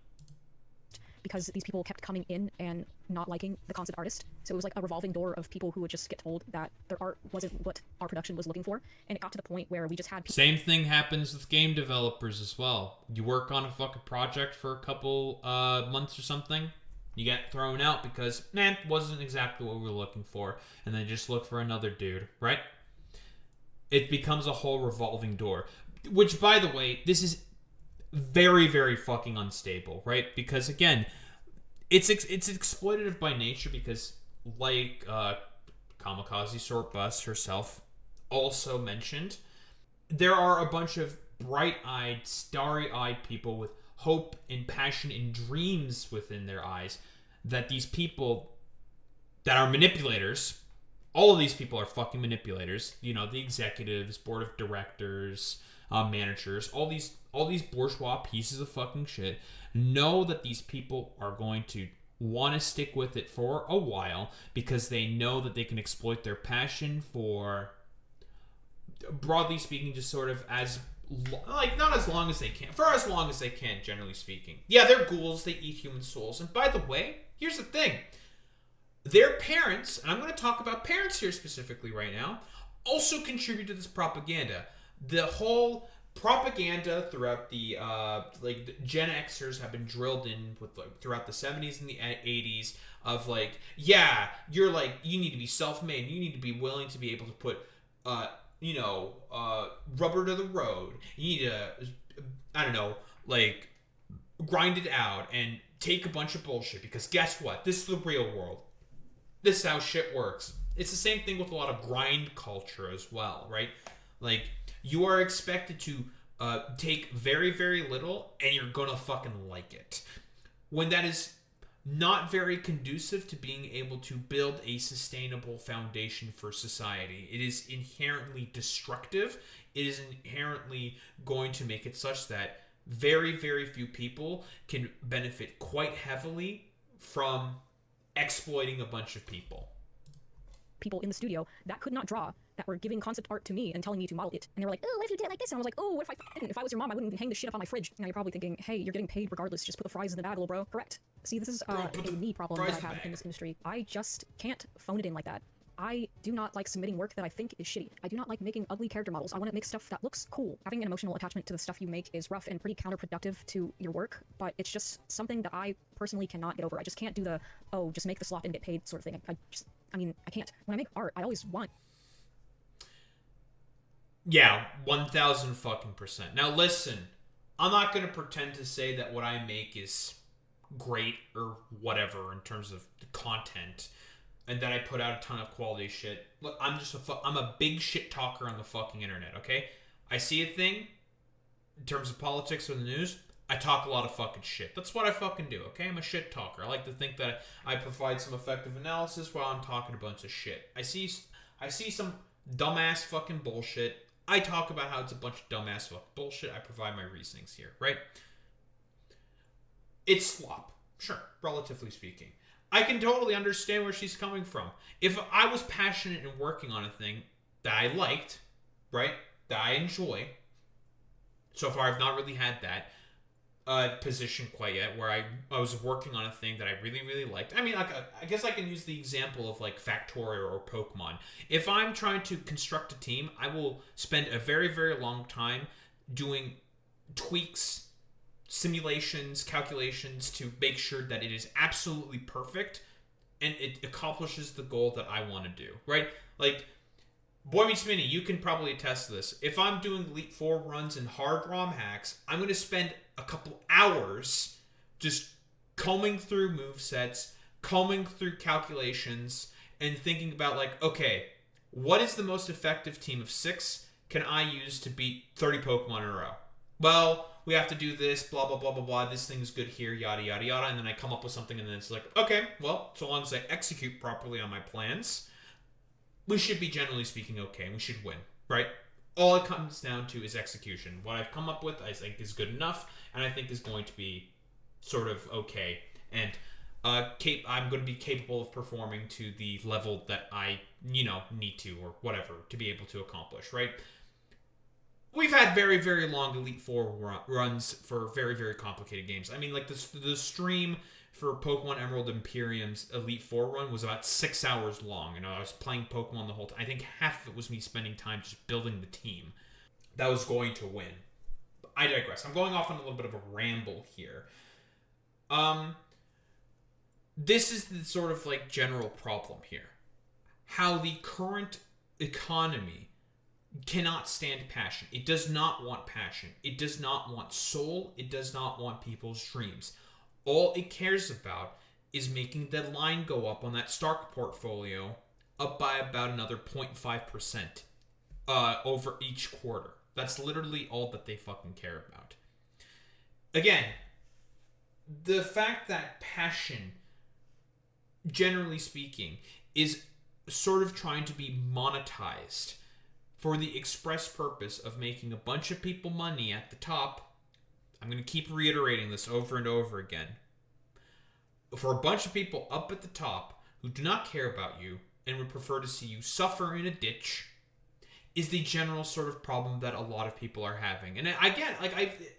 Because these people kept coming in and not liking the concept artist. So it was like a revolving door of people who would just get told that their art wasn't what our production was looking for. And it got to the point where we just had people. Same thing happens with game developers as well. You work on a fucking project for a couple months or something, you get thrown out because, it wasn't exactly what we were looking for. And then just look for another dude, right? It becomes a whole revolving door. Which, by the way, this is very, very fucking unstable, right? Because again, it's exploitative by nature, because like Kamikaze Short Bus herself also mentioned, there are a bunch of bright-eyed, starry-eyed people with hope and passion and dreams within their eyes that these people that are manipulators, all of these people are fucking manipulators, you know, the executives, board of directors, managers, all these bourgeois pieces of fucking shit know that these people are going to want to stick with it for a while because they know that they can exploit their passion for, broadly speaking, just sort of as like, not as long as they can, for as long as they can, generally speaking. Yeah, they're ghouls, they eat human souls. And by the way, here's the thing, their parents, and I'm going to talk about parents here specifically right now, also contribute to this propaganda. The whole propaganda throughout the like the Gen Xers have been drilled in with like throughout the 70s and the 80s of like, yeah, you're like, you need to be self-made, you need to be willing to be able to put rubber to the road. You need to, I don't know, like, grind it out and take a bunch of bullshit, because guess what? This is the real world. This is how shit works. It's the same thing with a lot of grind culture as well, right? Like, you are expected to take very, very little, and you're gonna fucking like it. When that is not very conducive to being able to build a sustainable foundation for society. It is inherently destructive. It is inherently going to make it such that very, very few people can benefit quite heavily from exploiting a bunch of people. People in the studio that could not draw, that were giving concept art to me and telling me to model it. And they were like, oh, what if you did it like this? And I was like, oh, what if I didn't? If I was your mom, I wouldn't hang this shit up on my fridge. Now you're probably thinking, hey, you're getting paid regardless. Just put the fries in the bag, little bro. Correct. See, this is a me problem that I have in this industry. I just can't phone it in like that. I do not like submitting work that I think is shitty. I do not like making ugly character models. I want to make stuff that looks cool. Having an emotional attachment to the stuff you make is rough and pretty counterproductive to your work, but it's just something that I personally cannot get over. I just can't do the, oh, just make the slop and get paid sort of thing. I can't. When I make art, I always want... Yeah, 1,000 fucking %. Now listen, I'm not going to pretend to say that what I make is great or whatever in terms of the content, and that I put out a ton of quality shit. Look, I'm a big shit talker on the fucking internet, okay? I see a thing, in terms of politics or the news, I talk a lot of fucking shit. That's what I fucking do, okay? I'm a shit talker. I like to think that I provide some effective analysis while I'm talking a bunch of shit. I see some dumbass fucking bullshit. I talk about how it's a bunch of dumbass fucking bullshit. I provide my reasonings here, right? It's slop. Sure, relatively speaking. I can totally understand where she's coming from. If I was passionate and working on a thing that I liked, right, that I enjoy, so far I've not really had that position quite yet, where I was working on a thing that I really, really liked. I mean, like, I guess I can use the example of, like, Factorio or Pokemon. If I'm trying to construct a team, I will spend a very, very long time doing tweaks, simulations, calculations to make sure that it is absolutely perfect and it accomplishes the goal that I want to do, right? Like, Boy Meets Mini, you can probably attest to this. If I'm doing Elite 4 runs and hard ROM hacks, I'm going to spend a couple hours just combing through movesets, combing through calculations, and thinking about, like, okay, what is the most effective team of 6 can I use to beat 30 Pokemon in a row? Well, we have to do this, blah, blah, blah, blah, blah. This thing's good here, yada, yada, yada. And then I come up with something, and then it's like, okay, well, so long as I execute properly on my plans, we should be, generally speaking, okay, and we should win, right? All it comes down to is execution. What I've come up with, I think, is good enough, and I think is going to be sort of okay. And I'm going to be capable of performing to the level that I, need to, or whatever, to be able to accomplish, right? We've had very, very long Elite Four runs for very, very complicated games. I mean, like, the stream for Pokemon Emerald Imperium's Elite Four run was about 6 hours long. I was playing Pokemon the whole time. I think half of it was me spending time just building the team that was going to win. I digress. I'm going off on a little bit of a ramble here. This is the sort of, like, general problem here. How the current economy cannot stand passion. It does not want passion. It does not want soul. It does not want people's dreams. All it cares about is making the line go up on that Stark portfolio up by about another 0.5% over each quarter. That's literally all that they fucking care about. Again, the fact that passion, generally speaking, is sort of trying to be monetized for the express purpose of making a bunch of people money at the top. I'm going to keep reiterating this over and over again. For a bunch of people up at the top who do not care about you and would prefer to see you suffer in a ditch is the general sort of problem that a lot of people are having. And again, like,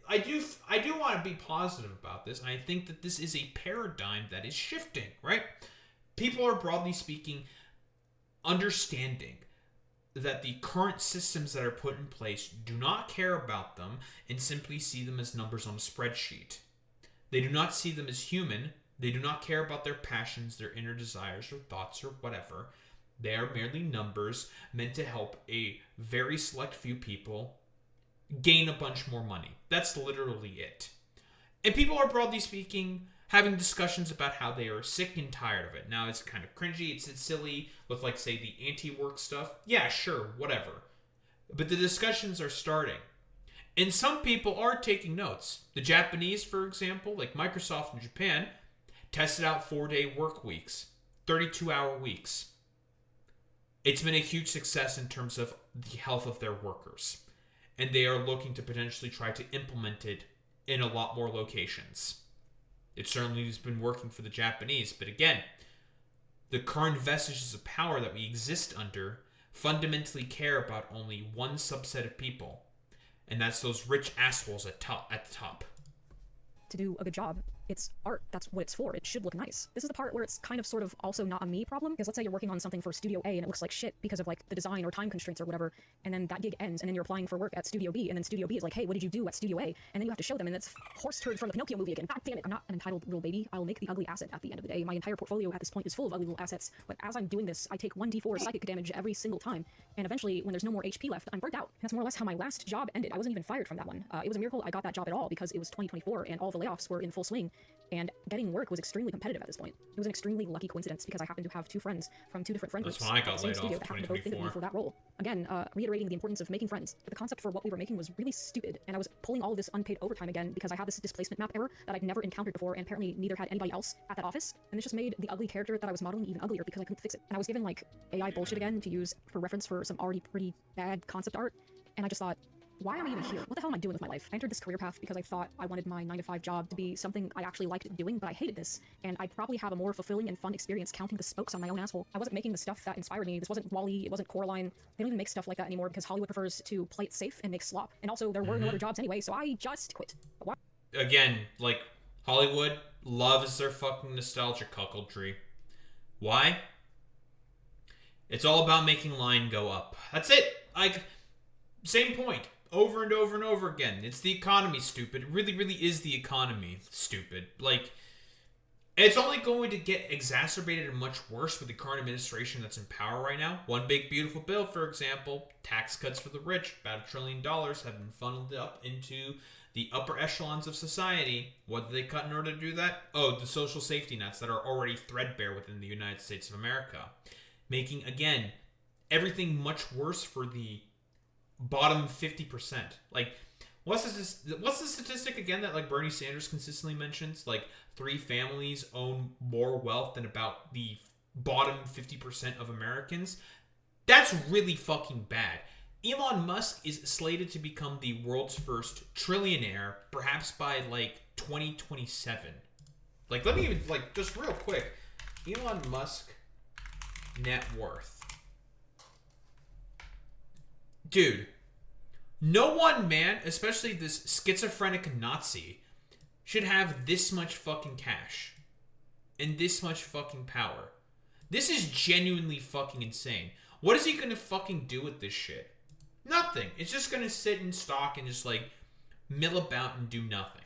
I do want to be positive about this. And I think that this is a paradigm that is shifting, right? People are, broadly speaking, understanding that the current systems that are put in place do not care about them and simply see them as numbers on a spreadsheet. They do not see them as human. They do not care about their passions, their inner desires or thoughts or whatever. They are merely numbers meant to help a very select few people gain a bunch more money. That's literally it. And people are, broadly speaking, having discussions about how they are sick and tired of it. Now, it's kind of cringy, it's silly with, like, say, the anti-work stuff. Yeah, sure, whatever. But the discussions are starting. And some people are taking notes. The Japanese, for example, like Microsoft in Japan, tested out 4-day work weeks, 32-hour weeks. It's been a huge success in terms of the health of their workers. And they are looking to potentially try to implement it in a lot more locations. It certainly has been working for the Japanese, but again, the current vestiges of power that we exist under fundamentally care about only one subset of people, and that's those rich assholes at the top. To do a good job, it's art. That's what it's for. It should look nice. This is the part where it's kind of sort of also not a me problem, because let's say you're working on something for Studio A and it looks like shit because of like the design or time constraints or whatever, and then that gig ends and then you're applying for work at Studio B and then Studio B is like, hey, what did you do at Studio A? And then you have to show them and it's horse turd from the Pinocchio movie again. God damn it, I'm not an entitled little baby. I'll make the ugly asset at the end of the day. My entire portfolio at this point is full of ugly little assets, but as I'm doing this, I take 1d4 psychic damage every single time, and eventually when there's no more HP left, I'm burnt out. That's more or less how my last job ended. I wasn't even fired from that one. It was a miracle I got that job at all because it was 2024 and all the layoffs were in full swing, and getting work was extremely competitive at this point. It was an extremely lucky coincidence because I happened to have two friends from two different friend groups. That's when I got at the laid same studio off that in happened to both think of me 2024. for that role. Again, reiterating the importance of making friends. But the concept for what we were making was really stupid, and I was pulling all of this unpaid overtime again because I had this displacement map error that I'd never encountered before, and apparently neither had anybody else at that office. And this just made the ugly character that I was modeling even uglier because I couldn't fix it. And I was given like AI bullshit again to use for reference for some already pretty bad concept art, and I just thought, why am I even here? What the hell am I doing with my life? I entered this career path because I thought I wanted my 9-to-5 job to be something I actually liked doing, but I hated this, and I'd probably have a more fulfilling and fun experience counting the spokes on my own asshole. I wasn't making the stuff that inspired me. This wasn't Wall-E, it wasn't Coraline. They don't even make stuff like that anymore because Hollywood prefers to play it safe and make slop. And also, there were no other jobs anyway, so I just quit. But why? Again, like, Hollywood loves their fucking nostalgia cuckoldry. Why? It's all about making line go up. That's it. Like, same point. Over and over and over again. It's the economy, stupid. It really, really is the economy, stupid. Like, it's only going to get exacerbated and much worse with the current administration that's in power right now. One big, beautiful bill, for example, tax cuts for the rich, about $1 trillion, have been funneled up into the upper echelons of society. What did they cut in order to do that? Oh, the social safety nets that are already threadbare within the United States of America. Making, again, everything much worse for the bottom 50%. Like, what's the statistic again that like Bernie Sanders consistently mentions? Like, 3 families own more wealth than about the bottom 50% of Americans. That's really fucking bad. Elon Musk is slated to become the world's first trillionaire, perhaps by like 2027. Like, let me like just real quick, Elon Musk net worth. Dude, no one man, especially this schizophrenic Nazi, should have this much fucking cash and this much fucking power. This is genuinely fucking insane. What is he gonna fucking do with this shit? Nothing. It's just gonna sit in stock and just like mill about and do nothing.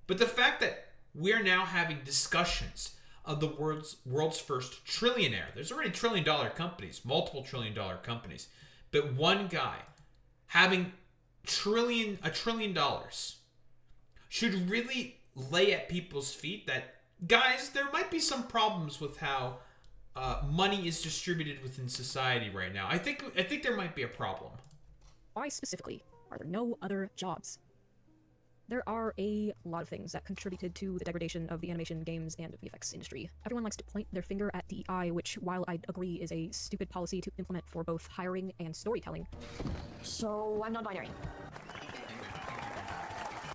But the fact that we're now having discussions of the world's first trillionaire. There's already $1 trillion companies, multiple $1 trillion companies. But one guy having $1 trillion should really lay at people's feet that, guys, there might be some problems with how money is distributed within society right now. I think there might be a problem. Why specifically are there no other jobs? There are a lot of things that contributed to the degradation of the animation, games, and VFX industry. Everyone likes to point their finger at DEI, which, while I agree is a stupid policy to implement for both hiring and storytelling. So, I'm non-binary.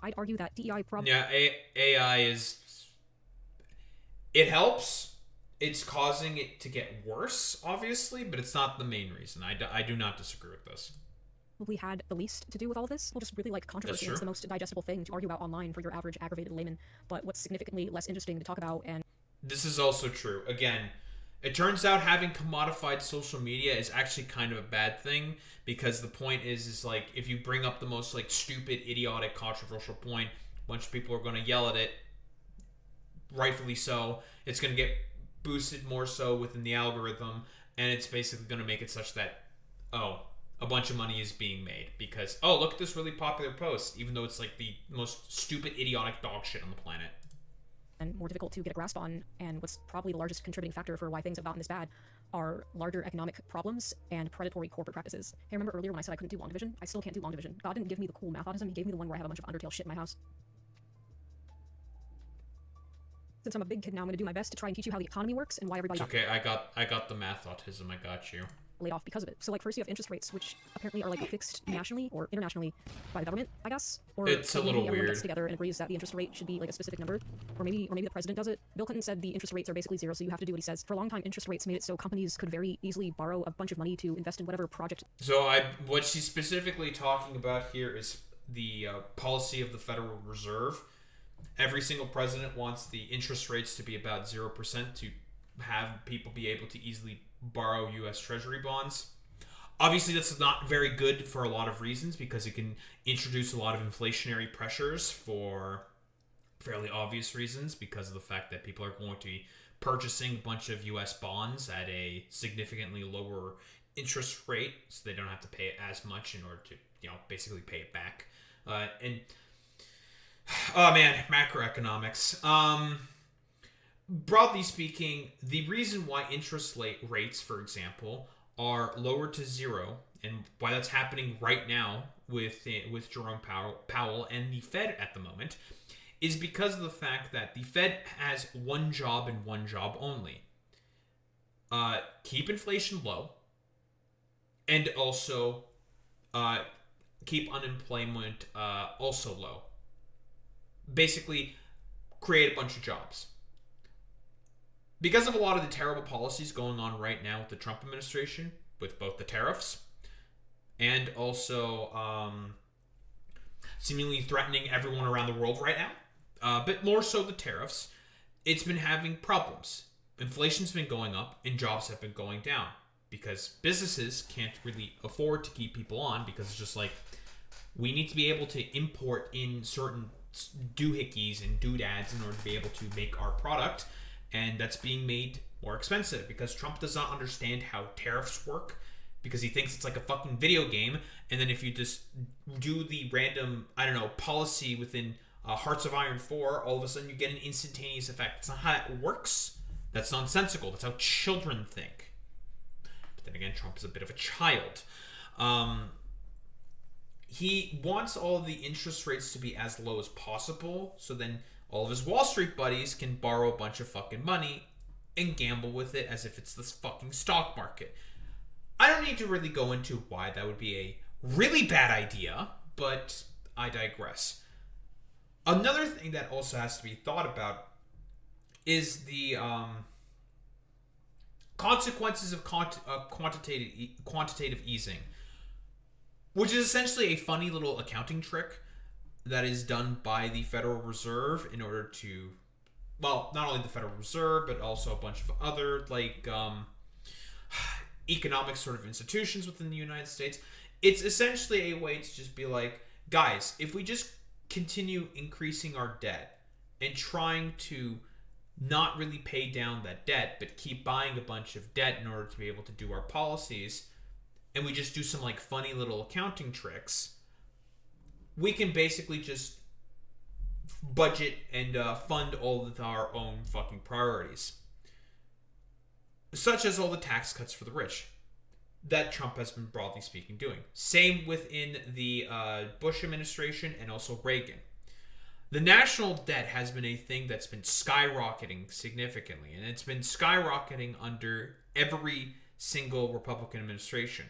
I'd argue that DEI probably... Yeah, AI is... It helps. It's causing it to get worse, obviously, but it's not the main reason. I do not disagree with this. Probably had the least to do with all this. Well, just really like controversy is the most digestible thing to argue about online for your average aggravated layman, but what's significantly less interesting to talk about. And this is also true. Again, it turns out having commodified social media is actually kind of a bad thing, because the point is like, if you bring up the most like stupid, idiotic, controversial point, a bunch of people are going to yell at it, rightfully so. It's going to get boosted more so within the algorithm, and it's basically going to make it such that, oh, a bunch of money is being made because, oh, look at this really popular post, even though it's like the most stupid, idiotic dog shit on the planet. And more difficult to get a grasp on, and what's probably the largest contributing factor for why things have gotten this bad are larger economic problems and predatory corporate practices. Hey, remember earlier when I said I couldn't do long division? I still can't do long division. God didn't give me the cool math autism, he gave me the one where I have a bunch of Undertale shit in my house. Since I'm a big kid now, I'm going to do my best to try and teach you how the economy works and why everybody It's okay, I got the math autism, I got you. laid off because of it. So like first you have interest rates, which apparently are like fixed nationally or internationally by the government, I guess. Or it's a little everyone weird. gets together and agrees that the interest rate should be like a specific number, or maybe the president does it. Bill Clinton said the interest rates are basically zero, so you have to do what he says. For a long time, interest rates made it so companies could very easily borrow a bunch of money to invest in whatever project. So what she's specifically talking about here is the policy of the Federal Reserve. Every single president wants the interest rates to be about 0% to have people be able to easily borrow U.S. Treasury bonds. Obviously, that's not very good for a lot of reasons because it can introduce a lot of inflationary pressures for fairly obvious reasons because of the fact that people are going to be purchasing a bunch of U.S. bonds at a significantly lower interest rate, so they don't have to pay as much in order to, basically pay it back. Oh man, macroeconomics. Broadly speaking, the reason why interest rates, for example, are lower to zero, and why that's happening right now with Jerome Powell and the Fed at the moment, is because of the fact that the Fed has one job and one job only. Keep inflation low, and also keep unemployment also low. Basically, create a bunch of jobs. Because of a lot of the terrible policies going on right now with the Trump administration, with both the tariffs and also seemingly threatening everyone around the world right now, but more so the tariffs, it's been having problems. Inflation's been going up and jobs have been going down because businesses can't really afford to keep people on because it's just like, we need to be able to import in certain doohickeys and doodads in order to be able to make our product. And that's being made more expensive because Trump does not understand how tariffs work because he thinks it's like a fucking video game. And then if you just do the random, policy within Hearts of Iron 4, all of a sudden you get an instantaneous effect. That's not how it works. That's nonsensical. That's how children think. But then again, Trump is a bit of a child. He wants all of the interest rates to be as low as possible, so then all of his Wall Street buddies can borrow a bunch of fucking money and gamble with it as if it's this fucking stock market. I don't need to really go into why that would be a really bad idea, but I digress. Another thing that also has to be thought about is the consequences of quantitative easing, which is essentially a funny little accounting trick that is done by the Federal Reserve in order to, well, not only the Federal Reserve, but also a bunch of other, economic sort of institutions within the United States. It's essentially a way to just be like, guys, if we just continue increasing our debt and trying to not really pay down that debt, but keep buying a bunch of debt in order to be able to do our policies, and we just do some, funny little accounting tricks, we can basically just budget and fund all of our own fucking priorities. Such as all the tax cuts for the rich that Trump has been, broadly speaking, doing. Same within the Bush administration and also Reagan. The national debt has been a thing that's been skyrocketing significantly, and it's been skyrocketing under every single Republican administration.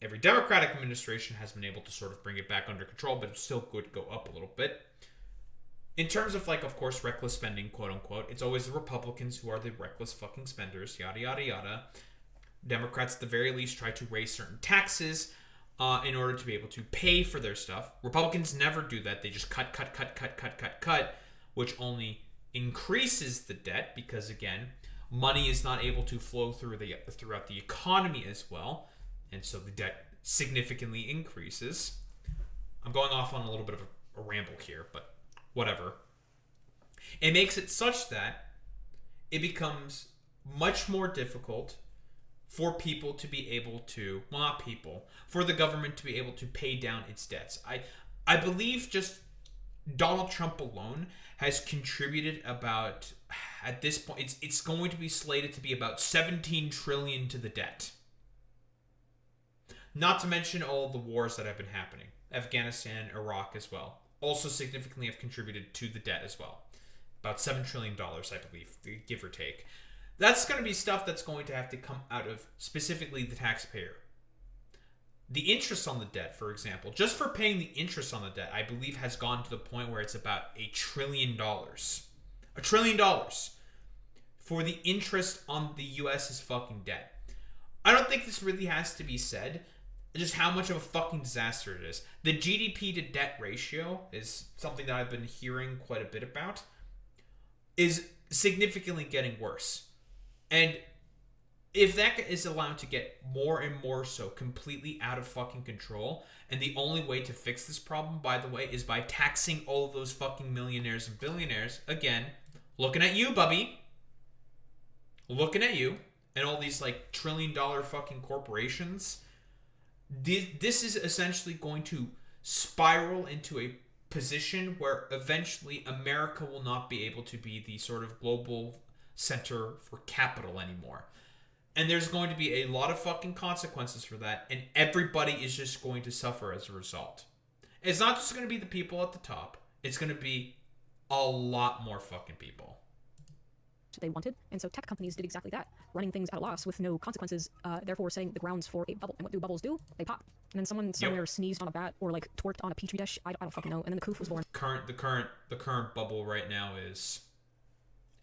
Every Democratic administration has been able to sort of bring it back under control, but it's still good to go up a little bit. In terms of, of course, reckless spending, quote unquote, it's always the Republicans who are the reckless fucking spenders, yada, yada, yada. Democrats, at the very least, try to raise certain taxes in order to be able to pay for their stuff. Republicans never do that. They just cut, which only increases the debt because, again, money is not able to flow throughout the economy as well. And so the debt significantly increases. I'm going off on a little bit of a ramble here, but whatever. It makes it such that it becomes much more difficult for people to be able to, well, not people, for the government to be able to pay down its debts. I believe just Donald Trump alone has contributed about, at this point, it's going to be slated to be about 17 trillion to the debt. Not to mention all the wars that have been happening. Afghanistan, Iraq as well. Also significantly have contributed to the debt as well. About $7 trillion, I believe, give or take. That's going to be stuff that's going to have to come out of specifically the taxpayer. The interest on the debt, for example, just for paying the interest on the debt, I believe has gone to the point where it's about $1 trillion. $1 trillion for the interest on the US's fucking debt. I don't think this really has to be said, just how much of a fucking disaster it is. The GDP to debt ratio is something that I've been hearing quite a bit about, is significantly getting worse. And if that is allowed to get more and more so completely out of fucking control, and the only way to fix this problem, by the way, is by taxing all of those fucking millionaires and billionaires, again, looking at you, Bubby. Looking at you, and all these, like, $1 trillion fucking corporations. This is essentially going to spiral into a position where eventually America will not be able to be the sort of global center for capital anymore. And there's going to be a lot of fucking consequences for that, and everybody is just going to suffer as a result. It's not just going to be the people at the top. It's going to be a lot more fucking people. They wanted, and so tech companies did exactly that, running things at a loss with no consequences, therefore setting the grounds for a bubble. And what do bubbles do? They pop. And then someone somewhere sneezed on a bat or like twerked on a petri dish. I don't fucking know. And then the coof was born. The current bubble right now is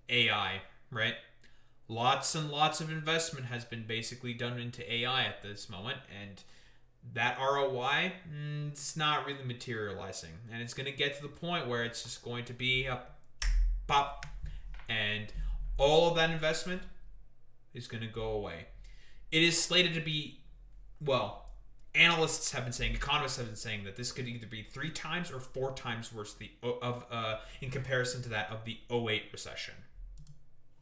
AI, right? Lots and lots of investment has been basically done into AI at this moment, and that ROI, it's not really materializing. And it's going to get to the point where it's just going to be a pop, and all of that investment is going to go away. It is slated to be, well, analysts have been saying, economists have been saying that this could either be 3 times or 4 times worse in comparison to that of the '08 recession.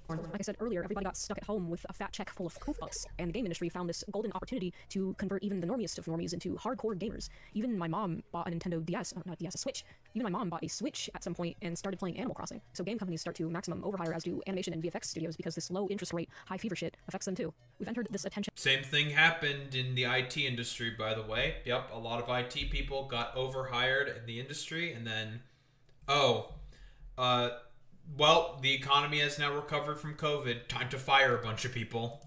Like I said earlier, everybody got stuck at home with a fat check full of coof bucks, and the game industry found this golden opportunity to convert even the normiest of normies into hardcore gamers. Even my mom bought a Nintendo DS, not DS, a Switch. Even my mom bought a Switch at some point and started playing Animal Crossing. So game companies start to maximum overhire, as do animation and VFX studios, because this low interest rate, high fever shit affects them too. We've entered this attention. Same thing happened in the IT industry, by the way. Yep, a lot of IT people got overhired in the industry, and then, well, the economy has now recovered from COVID. Time to fire a bunch of people.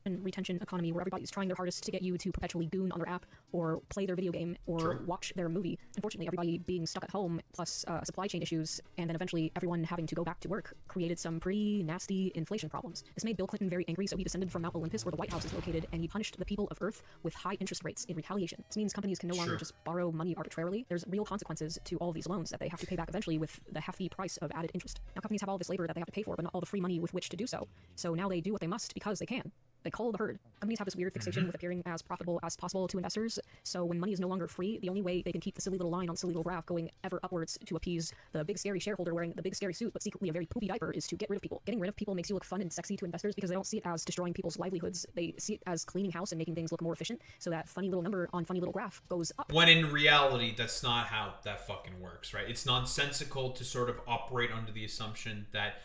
And retention economy where everybody's trying their hardest to get you to perpetually goon on their app or play their video game or watch their movie. Unfortunately, everybody being stuck at home plus supply chain issues and then eventually everyone having to go back to work created some pretty nasty inflation problems. This made Bill Clinton very angry, so he descended from Mount Olympus where the White House is located, and he punished the people of Earth with high interest rates in retaliation. This means companies can no longer just borrow money arbitrarily. There's real consequences to all of these loans that they have to pay back eventually with the hefty price of added interest. Now companies have all this labor that they have to pay for, but not all the free money with which to do so. So now they do what they must because they can. They cull the herd. Companies have this weird fixation with appearing as profitable as possible to investors, so when money is no longer free, the only way they can keep the silly little line on silly little graph going ever upwards to appease the big scary shareholder wearing the big scary suit but secretly a very poopy diaper is to get rid of people. Getting rid of people makes you look fun and sexy to investors because they don't see it as destroying people's livelihoods. They see it as cleaning house and making things look more efficient, so that funny little number on funny little graph goes up. When in reality, that's not how that fucking works, right? It's nonsensical to sort of operate under the assumption that,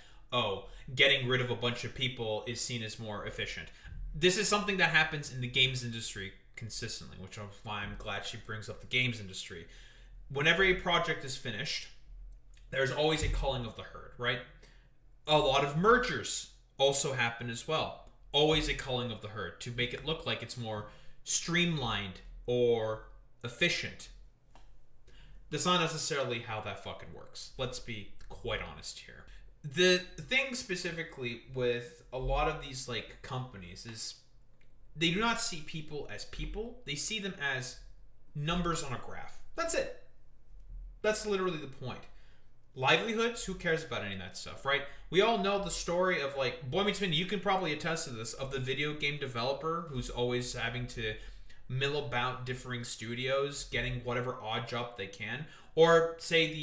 getting rid of a bunch of people is seen as more efficient. This is something that happens in the games industry consistently, which is why I'm glad she brings up the games industry. Whenever a project is finished, there's always a culling of the herd, right? A lot of mergers also happen as well. Always a culling of the herd to make it look like it's more streamlined or efficient. That's not necessarily how that fucking works. Let's be quite honest here. The thing specifically with a lot of these like companies is they do not see people as people. They see them as numbers on a graph. That's it. That's literally the point. Livelihoods, who cares about any of that stuff, right? We all know the story of like Boy Meets Man, you can probably attest to this, of the video game developer who's always having to mill about differing studios, getting whatever odd job they can. Or say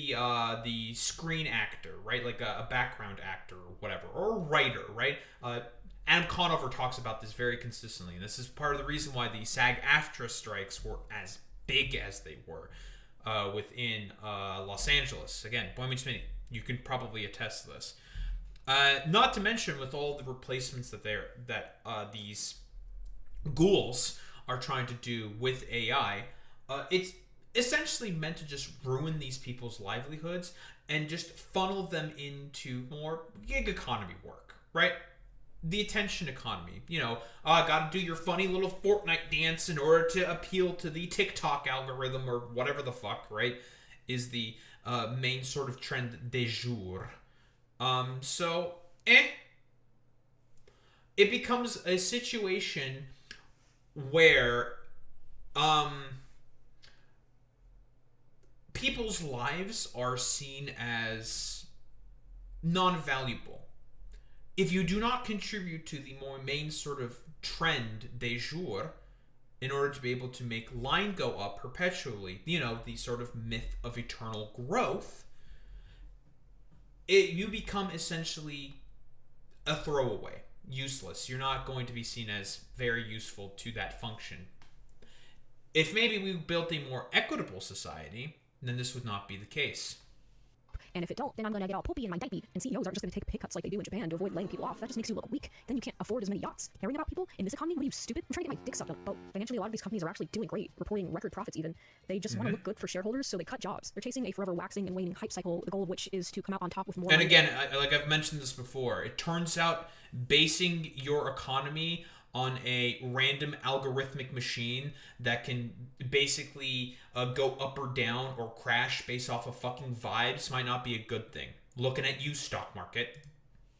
the screen actor, right? Like a background actor or whatever. Or a writer, right? Adam Conover talks about this very consistently, and this is part of the reason why the SAG-AFTRA strikes were as big as they were within Los Angeles. Again, Boy Meets Minnie, you can probably attest to this. Not to mention with all the replacements that these ghouls are trying to do with AI, it's essentially meant to just ruin these people's livelihoods and just funnel them into more gig economy work, right? The attention economy. Gotta do your funny little Fortnite dance in order to appeal to the TikTok algorithm or whatever the fuck, right? Is the main sort of trend de jour. It becomes a situation where people's lives are seen as non-valuable. If you do not contribute to the more main sort of trend de jour in order to be able to make line go up perpetually, the sort of myth of eternal growth, you become essentially a throwaway, useless. You're not going to be seen as very useful to that function. If maybe we built a more equitable society, then this would not be the case. And if it don't, then I'm gonna get all poopy in my diaper, and CEOs aren't just gonna take pay cuts like they do in Japan to avoid laying people off. That just makes you look weak. Then you can't afford as many yachts. Caring about people in this economy? What are you, stupid? I'm trying to get my dick sucked on a boat. Financially, a lot of these companies are actually doing great, reporting record profits even. They just want to look good for shareholders, so they cut jobs. They're chasing a forever waxing and waning hype cycle, the goal of which is to come out on top with more And money. again, like I've mentioned this before, it turns out basing your economy on a random algorithmic machine that can basically go up or down or crash based off of fucking vibes might not be a good thing. Looking at you, stock market.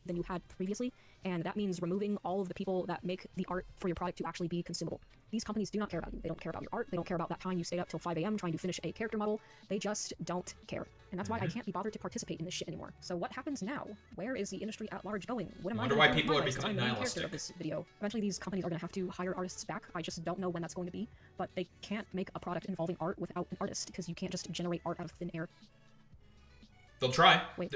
Than you had previously, and that means removing all of the people that make the art for your product to actually be consumable. These companies do not care about you. They don't care about your art. They don't care about that time you stayed up till 5 a.m. trying to finish a character model. They just don't care. And that's why I can't be bothered to participate in this shit anymore. So what happens now? Where is the industry at large going? What am I wonder gonna why do with people my are life, since I'm becoming the main nihilistic. character of this video? Eventually these companies are going to have to hire artists back. I just don't know when that's going to be. But they can't make a product involving art without an artist, because you can't just generate art out of thin air. They'll try. Wait.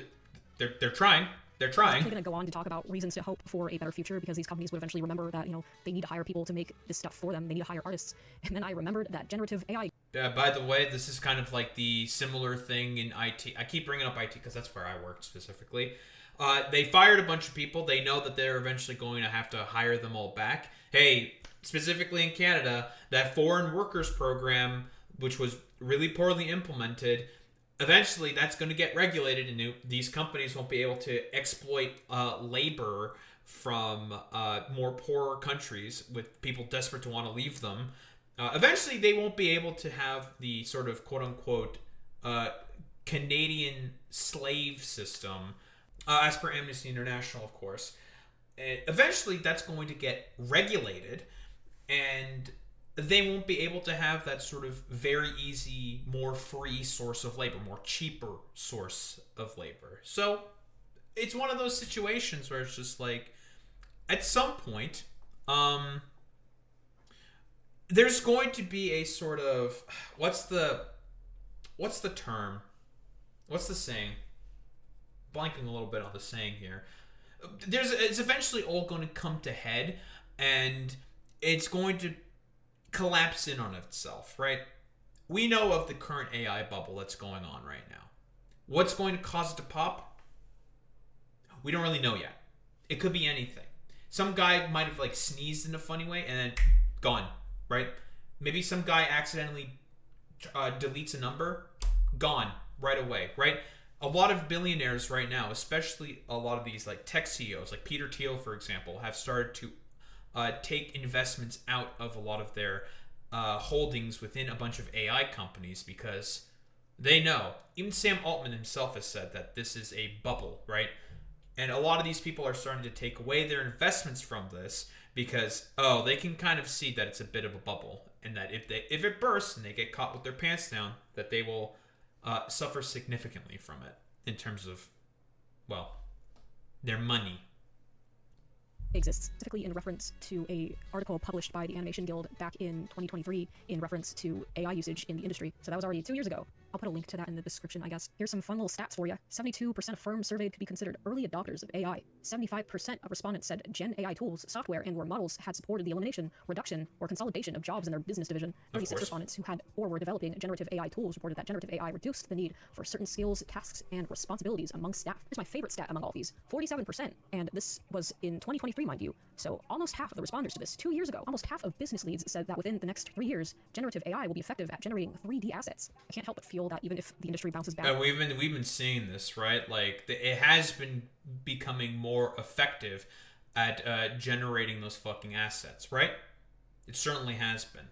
They're trying. They're trying. I'm going to go on to talk about reasons to hope for a better future, because these companies would eventually remember that, they need to hire people to make this stuff for them. They need to hire artists. And then I remembered that generative AI... By the way, this is kind of like the similar thing in IT. I keep bringing up IT because that's where I worked specifically. They fired a bunch of people. They know that they're eventually going to have to hire them all back. Hey, specifically in Canada, that foreign workers program, which was really poorly implemented, eventually that's going to get regulated, and these companies won't be able to exploit labor from more poorer countries with people desperate to want to leave them. Eventually they won't be able to have the sort of quote-unquote Canadian slave system, as per Amnesty International, of course. Eventually that's going to get regulated, and they won't be able to have that sort of very easy, more free source of labor, more cheaper source of labor. So it's one of those situations where it's just like, at some point, there's going to be a sort of, what's the term? What's the saying? Blanking a little bit on the saying here. It's eventually all going to come to head, and it's going to collapse in on itself, right? We know of the current AI bubble that's going on right now. What's going to cause it to pop? We don't really know yet. It could be anything. Some guy might have sneezed in a funny way and then gone, right? Maybe some guy accidentally deletes a number, gone right away, right? A lot of billionaires right now, especially a lot of these tech CEOs, like Peter Thiel, for example, have started to take investments out of a lot of their holdings within a bunch of AI companies, because they know, even Sam Altman himself has said that this is a bubble, right? And a lot of these people are starting to take away their investments from this because, they can kind of see that it's a bit of a bubble, and that if it bursts and they get caught with their pants down, that they will suffer significantly from it in terms of, their money. exists, specifically in reference to a article published by the Animation Guild back in 2023 in reference to AI usage in the industry. So that was already 2 years ago. I'll put a link to that in the description, I guess. Here's some fun little stats for you. 72% of firms surveyed could be considered early adopters of AI. 75% of respondents said Gen AI tools, software, and/or models had supported the elimination, reduction, or consolidation of jobs in their business division. 36 respondents who had or were developing generative AI tools reported that generative AI reduced the need for certain skills, tasks, and responsibilities among staff. Here's my favorite stat among all these. 47%, and this was in 2023, mind you. So almost half of the responders to this 2 years ago, almost half of business leads said that within the next 3 years, generative AI will be effective at generating 3D assets. I can't help but feel that even if the industry bounces back. And we've been seeing this, right? Like it has been becoming more effective at generating those fucking assets, right? It certainly has been.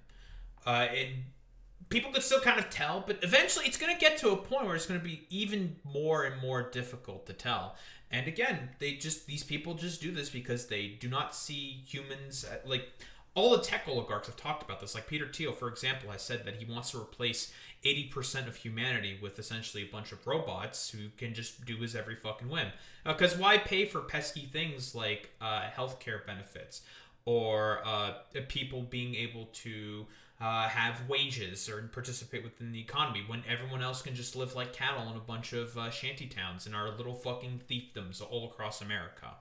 People could still kind of tell, but eventually it's going to get to a point where it's going to be even more and more difficult to tell. And again, these people just do this because they do not see humans like. All the tech oligarchs have talked about this. Like Peter Thiel, for example, has said that he wants to replace 80% of humanity with essentially a bunch of robots who can just do his every fucking whim. Because why pay for pesky things like healthcare benefits or people being able to have wages or participate within the economy when everyone else can just live like cattle in a bunch of shanty towns in our little fucking fiefdoms all across America?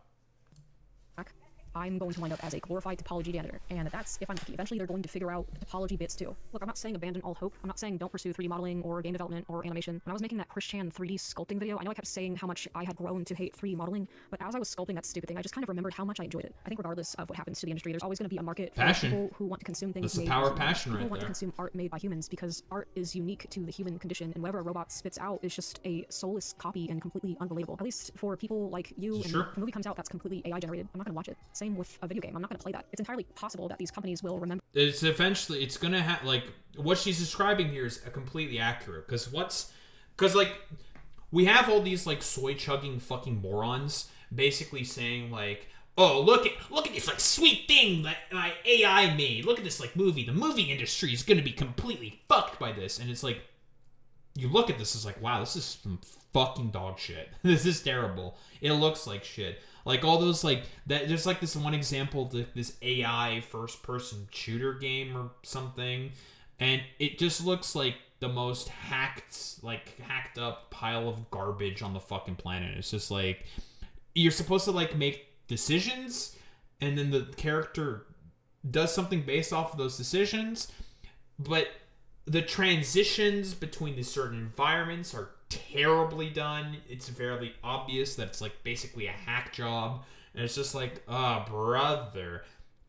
I'm going to wind up as a glorified topology janitor, and that's if I'm lucky. Eventually, they're going to figure out the topology bits too. Look, I'm not saying abandon all hope. I'm not saying don't pursue 3D modeling or game development or animation. When I was making that Christian 3D sculpting video, I know I kept saying how much I had grown to hate 3D modeling, but as I was sculpting that stupid thing, I just kind of remembered how much I enjoyed it. I think regardless of what happens to the industry, there's always going to be a market for people who want to consume things That's the made power by of humans. passion People right want there. to consume art made by humans because art is unique to the human condition, and whatever a robot spits out is just a soulless copy and completely unrelatable. At least for people like you, and Sure. if a movie comes out that's completely AI generated, I'm not going to watch it. Same with a video game. I'm not going to play that. It's entirely possible that these companies will remember. It's gonna have like what she's describing here is completely accurate because like we have all these like soy chugging fucking morons basically saying like, oh look at this like sweet thing that my AI made, look at this like movie, the movie industry is gonna be completely fucked by this. And it's like you look at this, it's like, wow, this is some fucking dog shit. This is terrible. It looks like shit. Like all those like that. There's like this one example of this AI first-person shooter game or something, and it just looks like the most hacked up pile of garbage on the fucking planet. It's just like you're supposed to like make decisions, and then the character does something based off of those decisions, but the transitions between these certain environments are terribly done. It's fairly obvious that it's like basically a hack job, and it's just like, oh brother.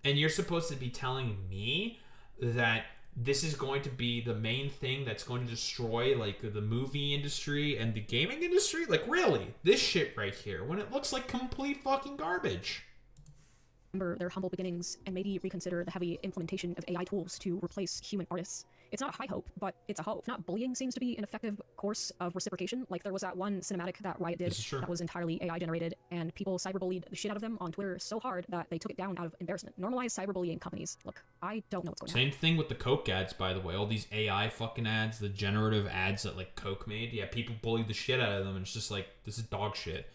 And you're supposed to be telling me that this is going to be the main thing that's going to destroy like the movie industry and the gaming industry? Like really, this shit right here, when it looks like complete fucking garbage. Remember their humble beginnings and maybe reconsider the heavy implementation of AI tools to replace human artists. It's not a high hope, but it's a hope. If not, bullying seems to be an effective course of reciprocation. Like there was that one cinematic that Riot did that was entirely AI generated, and people cyberbullied the shit out of them on Twitter so hard that they took it down out of embarrassment. Normalize cyberbullying companies. Look, I don't know what's going on. Same thing with the Coke ads, by the way. All these AI fucking ads, the generative ads that like Coke made. Yeah, people bullied the shit out of them, and it's just like, this is dog shit.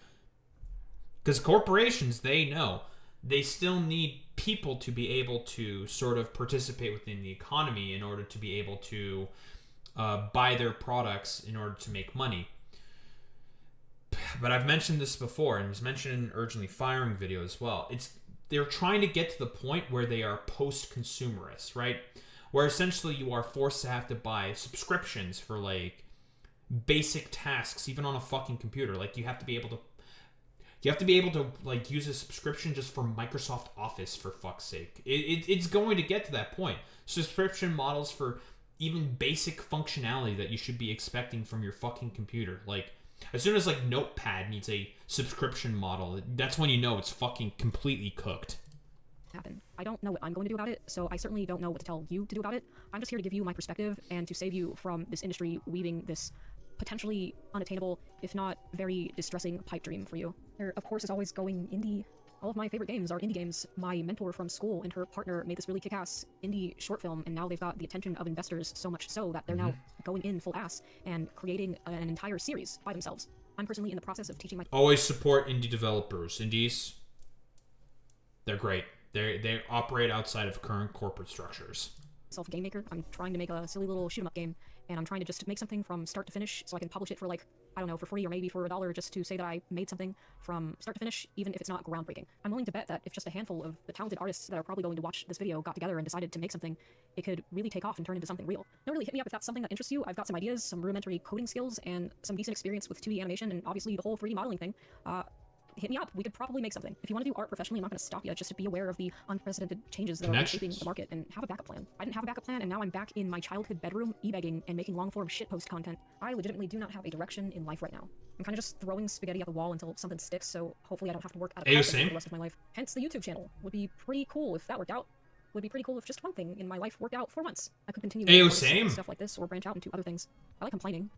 Because corporations, they know. They still need people to be able to sort of participate within the economy in order to be able to buy their products in order to make money. But I've mentioned this before, and it was mentioned in an Urgently Firing video as well. They're trying to get to the point where they are post-consumerist, right? Where essentially you are forced to have to buy subscriptions for like basic tasks, even on a fucking computer. Like you have to be able to like use a subscription just for Microsoft Office, for fuck's sake. It's going to get to that point. Subscription models for even basic functionality that you should be expecting from your fucking computer. Like as soon as like Notepad needs a subscription model, that's when you know it's fucking completely cooked. Happen. I don't know what I'm going to do about it, so I certainly don't know what to tell you to do about it. I'm just here to give you my perspective and to save you from this industry weaving this potentially unattainable, if not very distressing, pipe dream for you. There, of course, is always going indie. All of my favorite games are indie games. My mentor from school and her partner made this really kick-ass indie short film, and now they've got the attention of investors so much so that they're now going in full ass and creating an entire series by themselves. I'm personally in the process of teaching my... Always support indie developers. Indies, they're great. They operate outside of current corporate structures. Game maker. I'm trying to make a silly little shoot 'em up game, and I'm trying to just make something from start to finish so I can publish it for like, I don't know, for free or maybe for $1 just to say that I made something from start to finish, even if it's not groundbreaking. I'm willing to bet that if just a handful of the talented artists that are probably going to watch this video got together and decided to make something, it could really take off and turn into something real. Don't really hit me up if that's something that interests you. I've got some ideas, some rudimentary coding skills, and some decent experience with 2D animation, and obviously the whole 3D modeling thing. Hit me up. We could probably make something. If you want to do art professionally, I'm not going to stop you. Just to be aware of the unprecedented changes that are shaping the market and have a backup plan. I didn't have a backup plan, and now I'm back in my childhood bedroom e-begging and making long-form shitpost content. I legitimately do not have a direction in life right now. I'm kind of just throwing spaghetti at the wall until something sticks, so hopefully I don't have to work at a for the rest of my life. Hence the YouTube channel. Would be pretty cool if that worked out. Would be pretty cool if just one thing in my life worked out for once. I could continue making stuff like this or branch out into other things. I like complaining.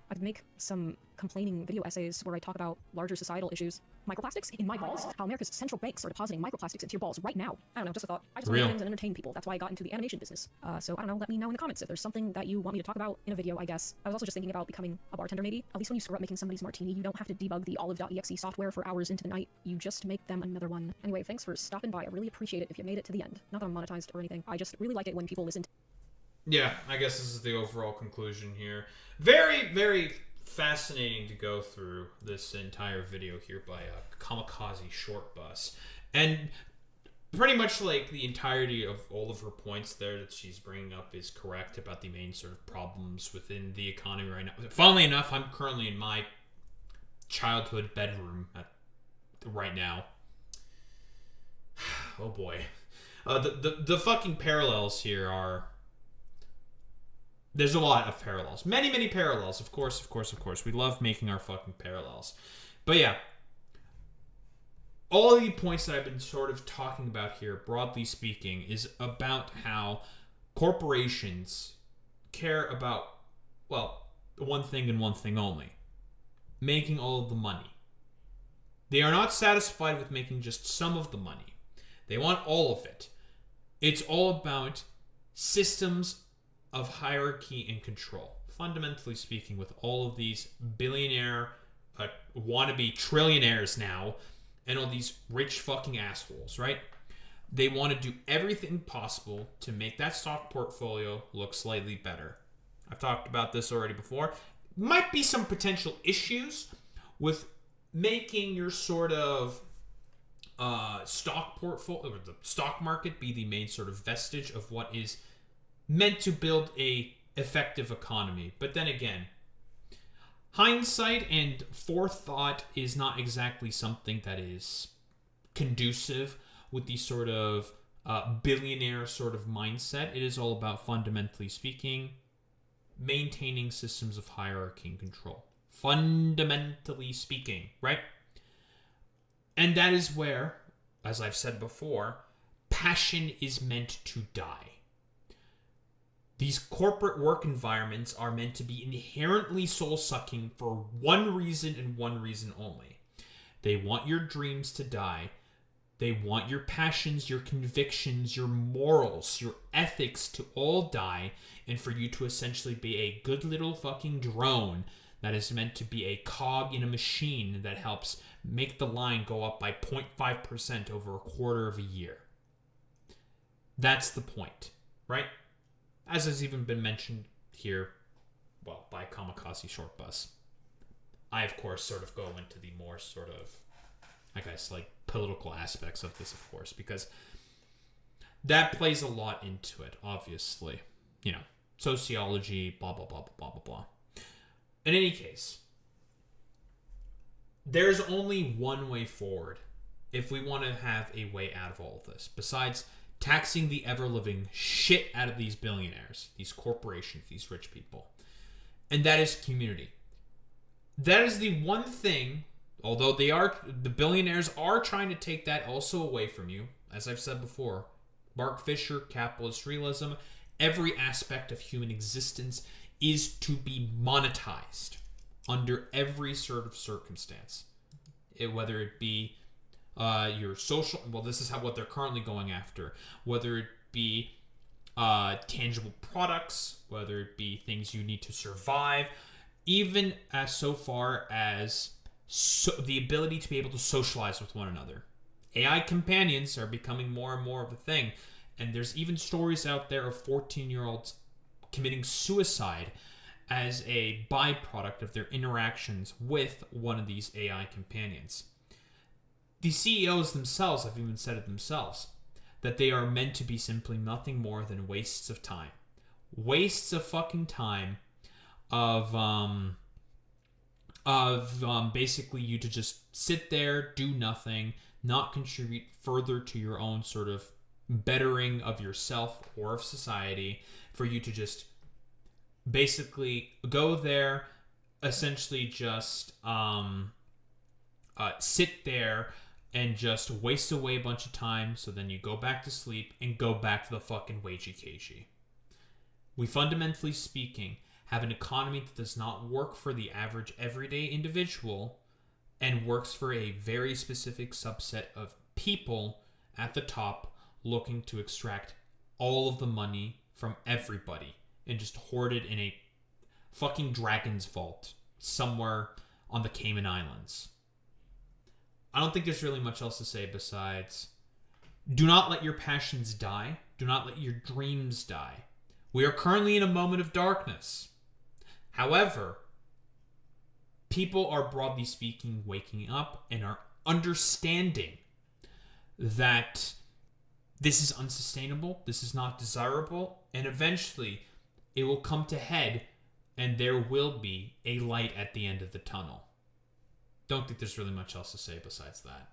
I'd make some complaining video essays where I talk about larger societal issues. Microplastics in my balls? How America's central banks are depositing microplastics into your balls right now. I don't know, just a thought. I just want to do things and entertain people. That's why I got into the animation business. So I don't know, let me know in the comments if there's something that you want me to talk about in a video, I guess. I was also just thinking about becoming a bartender maybe. At least when you screw up making somebody's martini, you don't have to debug the olive.exe software for hours into the night. You just make them another one. Anyway, thanks for stopping by. I really appreciate it if you made it to the end. Not that I'm monetized or anything. I just really like it when people listen to. Yeah, I guess this is the overall conclusion here. Very, very fascinating to go through this entire video here by Kamikaze Short Bus, and pretty much like the entirety of all of her points there that she's bringing up is correct about the main sort of problems within the economy right now. Funnily enough, I'm currently in my childhood bedroom right now. Oh boy, the fucking parallels here are. There's a lot of parallels. Many, many parallels. Of course. We love making our fucking parallels. But yeah. All the points that I've been sort of talking about here, broadly speaking, is about how corporations care about, well, one thing and one thing only. Making all of the money. They are not satisfied with making just some of the money. They want all of it. It's all about systems of hierarchy and control. Fundamentally speaking, with all of these billionaire, wannabe trillionaires now, and all these rich fucking assholes, right? They want to do everything possible to make that stock portfolio look slightly better. I've talked about this already before. Might be some potential issues with making your sort of stock portfolio, or the stock market, be the main sort of vestige of what is meant to build a effective economy. But then again, hindsight and forethought is not exactly something that is conducive with the sort of billionaire sort of mindset. It is all about, fundamentally speaking, maintaining systems of hierarchy and control. Fundamentally speaking, right? And that is where, as I've said before, passion is meant to die. These corporate work environments are meant to be inherently soul-sucking for one reason and one reason only. They want your dreams to die. They want your passions, your convictions, your morals, your ethics to all die, and for you to essentially be a good little fucking drone that is meant to be a cog in a machine that helps make the line go up by 0.5% over a quarter of a year. That's the point, right? As has even been mentioned here, well, by Kamikaze Short Bus. I, of course, sort of go into the more sort of, I guess, like, political aspects of this, of course, because that plays a lot into it, obviously. You know, sociology, blah, blah, blah, blah, blah, blah. In any case, there's only one way forward if we want to have a way out of all of this, besides taxing the ever-living shit out of these billionaires, these corporations, these rich people. And that is community. That is the one thing, although the billionaires are trying to take that also away from you, as I've said before, Mark Fisher, capitalist realism, every aspect of human existence is to be monetized under every sort of circumstance. Whether it be your social, well, this is what they're currently going after, whether it be tangible products, whether it be things you need to survive, even as so far as the ability to be able to socialize with one another. AI companions are becoming more and more of a thing, and there's even stories out there of 14-year-olds committing suicide as a byproduct of their interactions with one of these AI companions. The CEOs themselves have even said it themselves, that they are meant to be simply nothing more than wastes of time. Wastes of fucking time of basically you to just sit there, do nothing, not contribute further to your own sort of bettering of yourself or of society, for you to just basically go there, essentially just sit there and just waste away a bunch of time, so then you go back to sleep and go back to the fucking wagey cagey. We, fundamentally speaking, have an economy that does not work for the average everyday individual and works for a very specific subset of people at the top looking to extract all of the money from everybody and just hoard it in a fucking dragon's vault somewhere on the Cayman Islands. I don't think there's really much else to say besides, do not let your passions die. Do not let your dreams die. We are currently in a moment of darkness. However, people are, broadly speaking, waking up and are understanding that this is unsustainable, this is not desirable, and eventually it will come to head and there will be a light at the end of the tunnel. Don't think there's really much else to say besides that.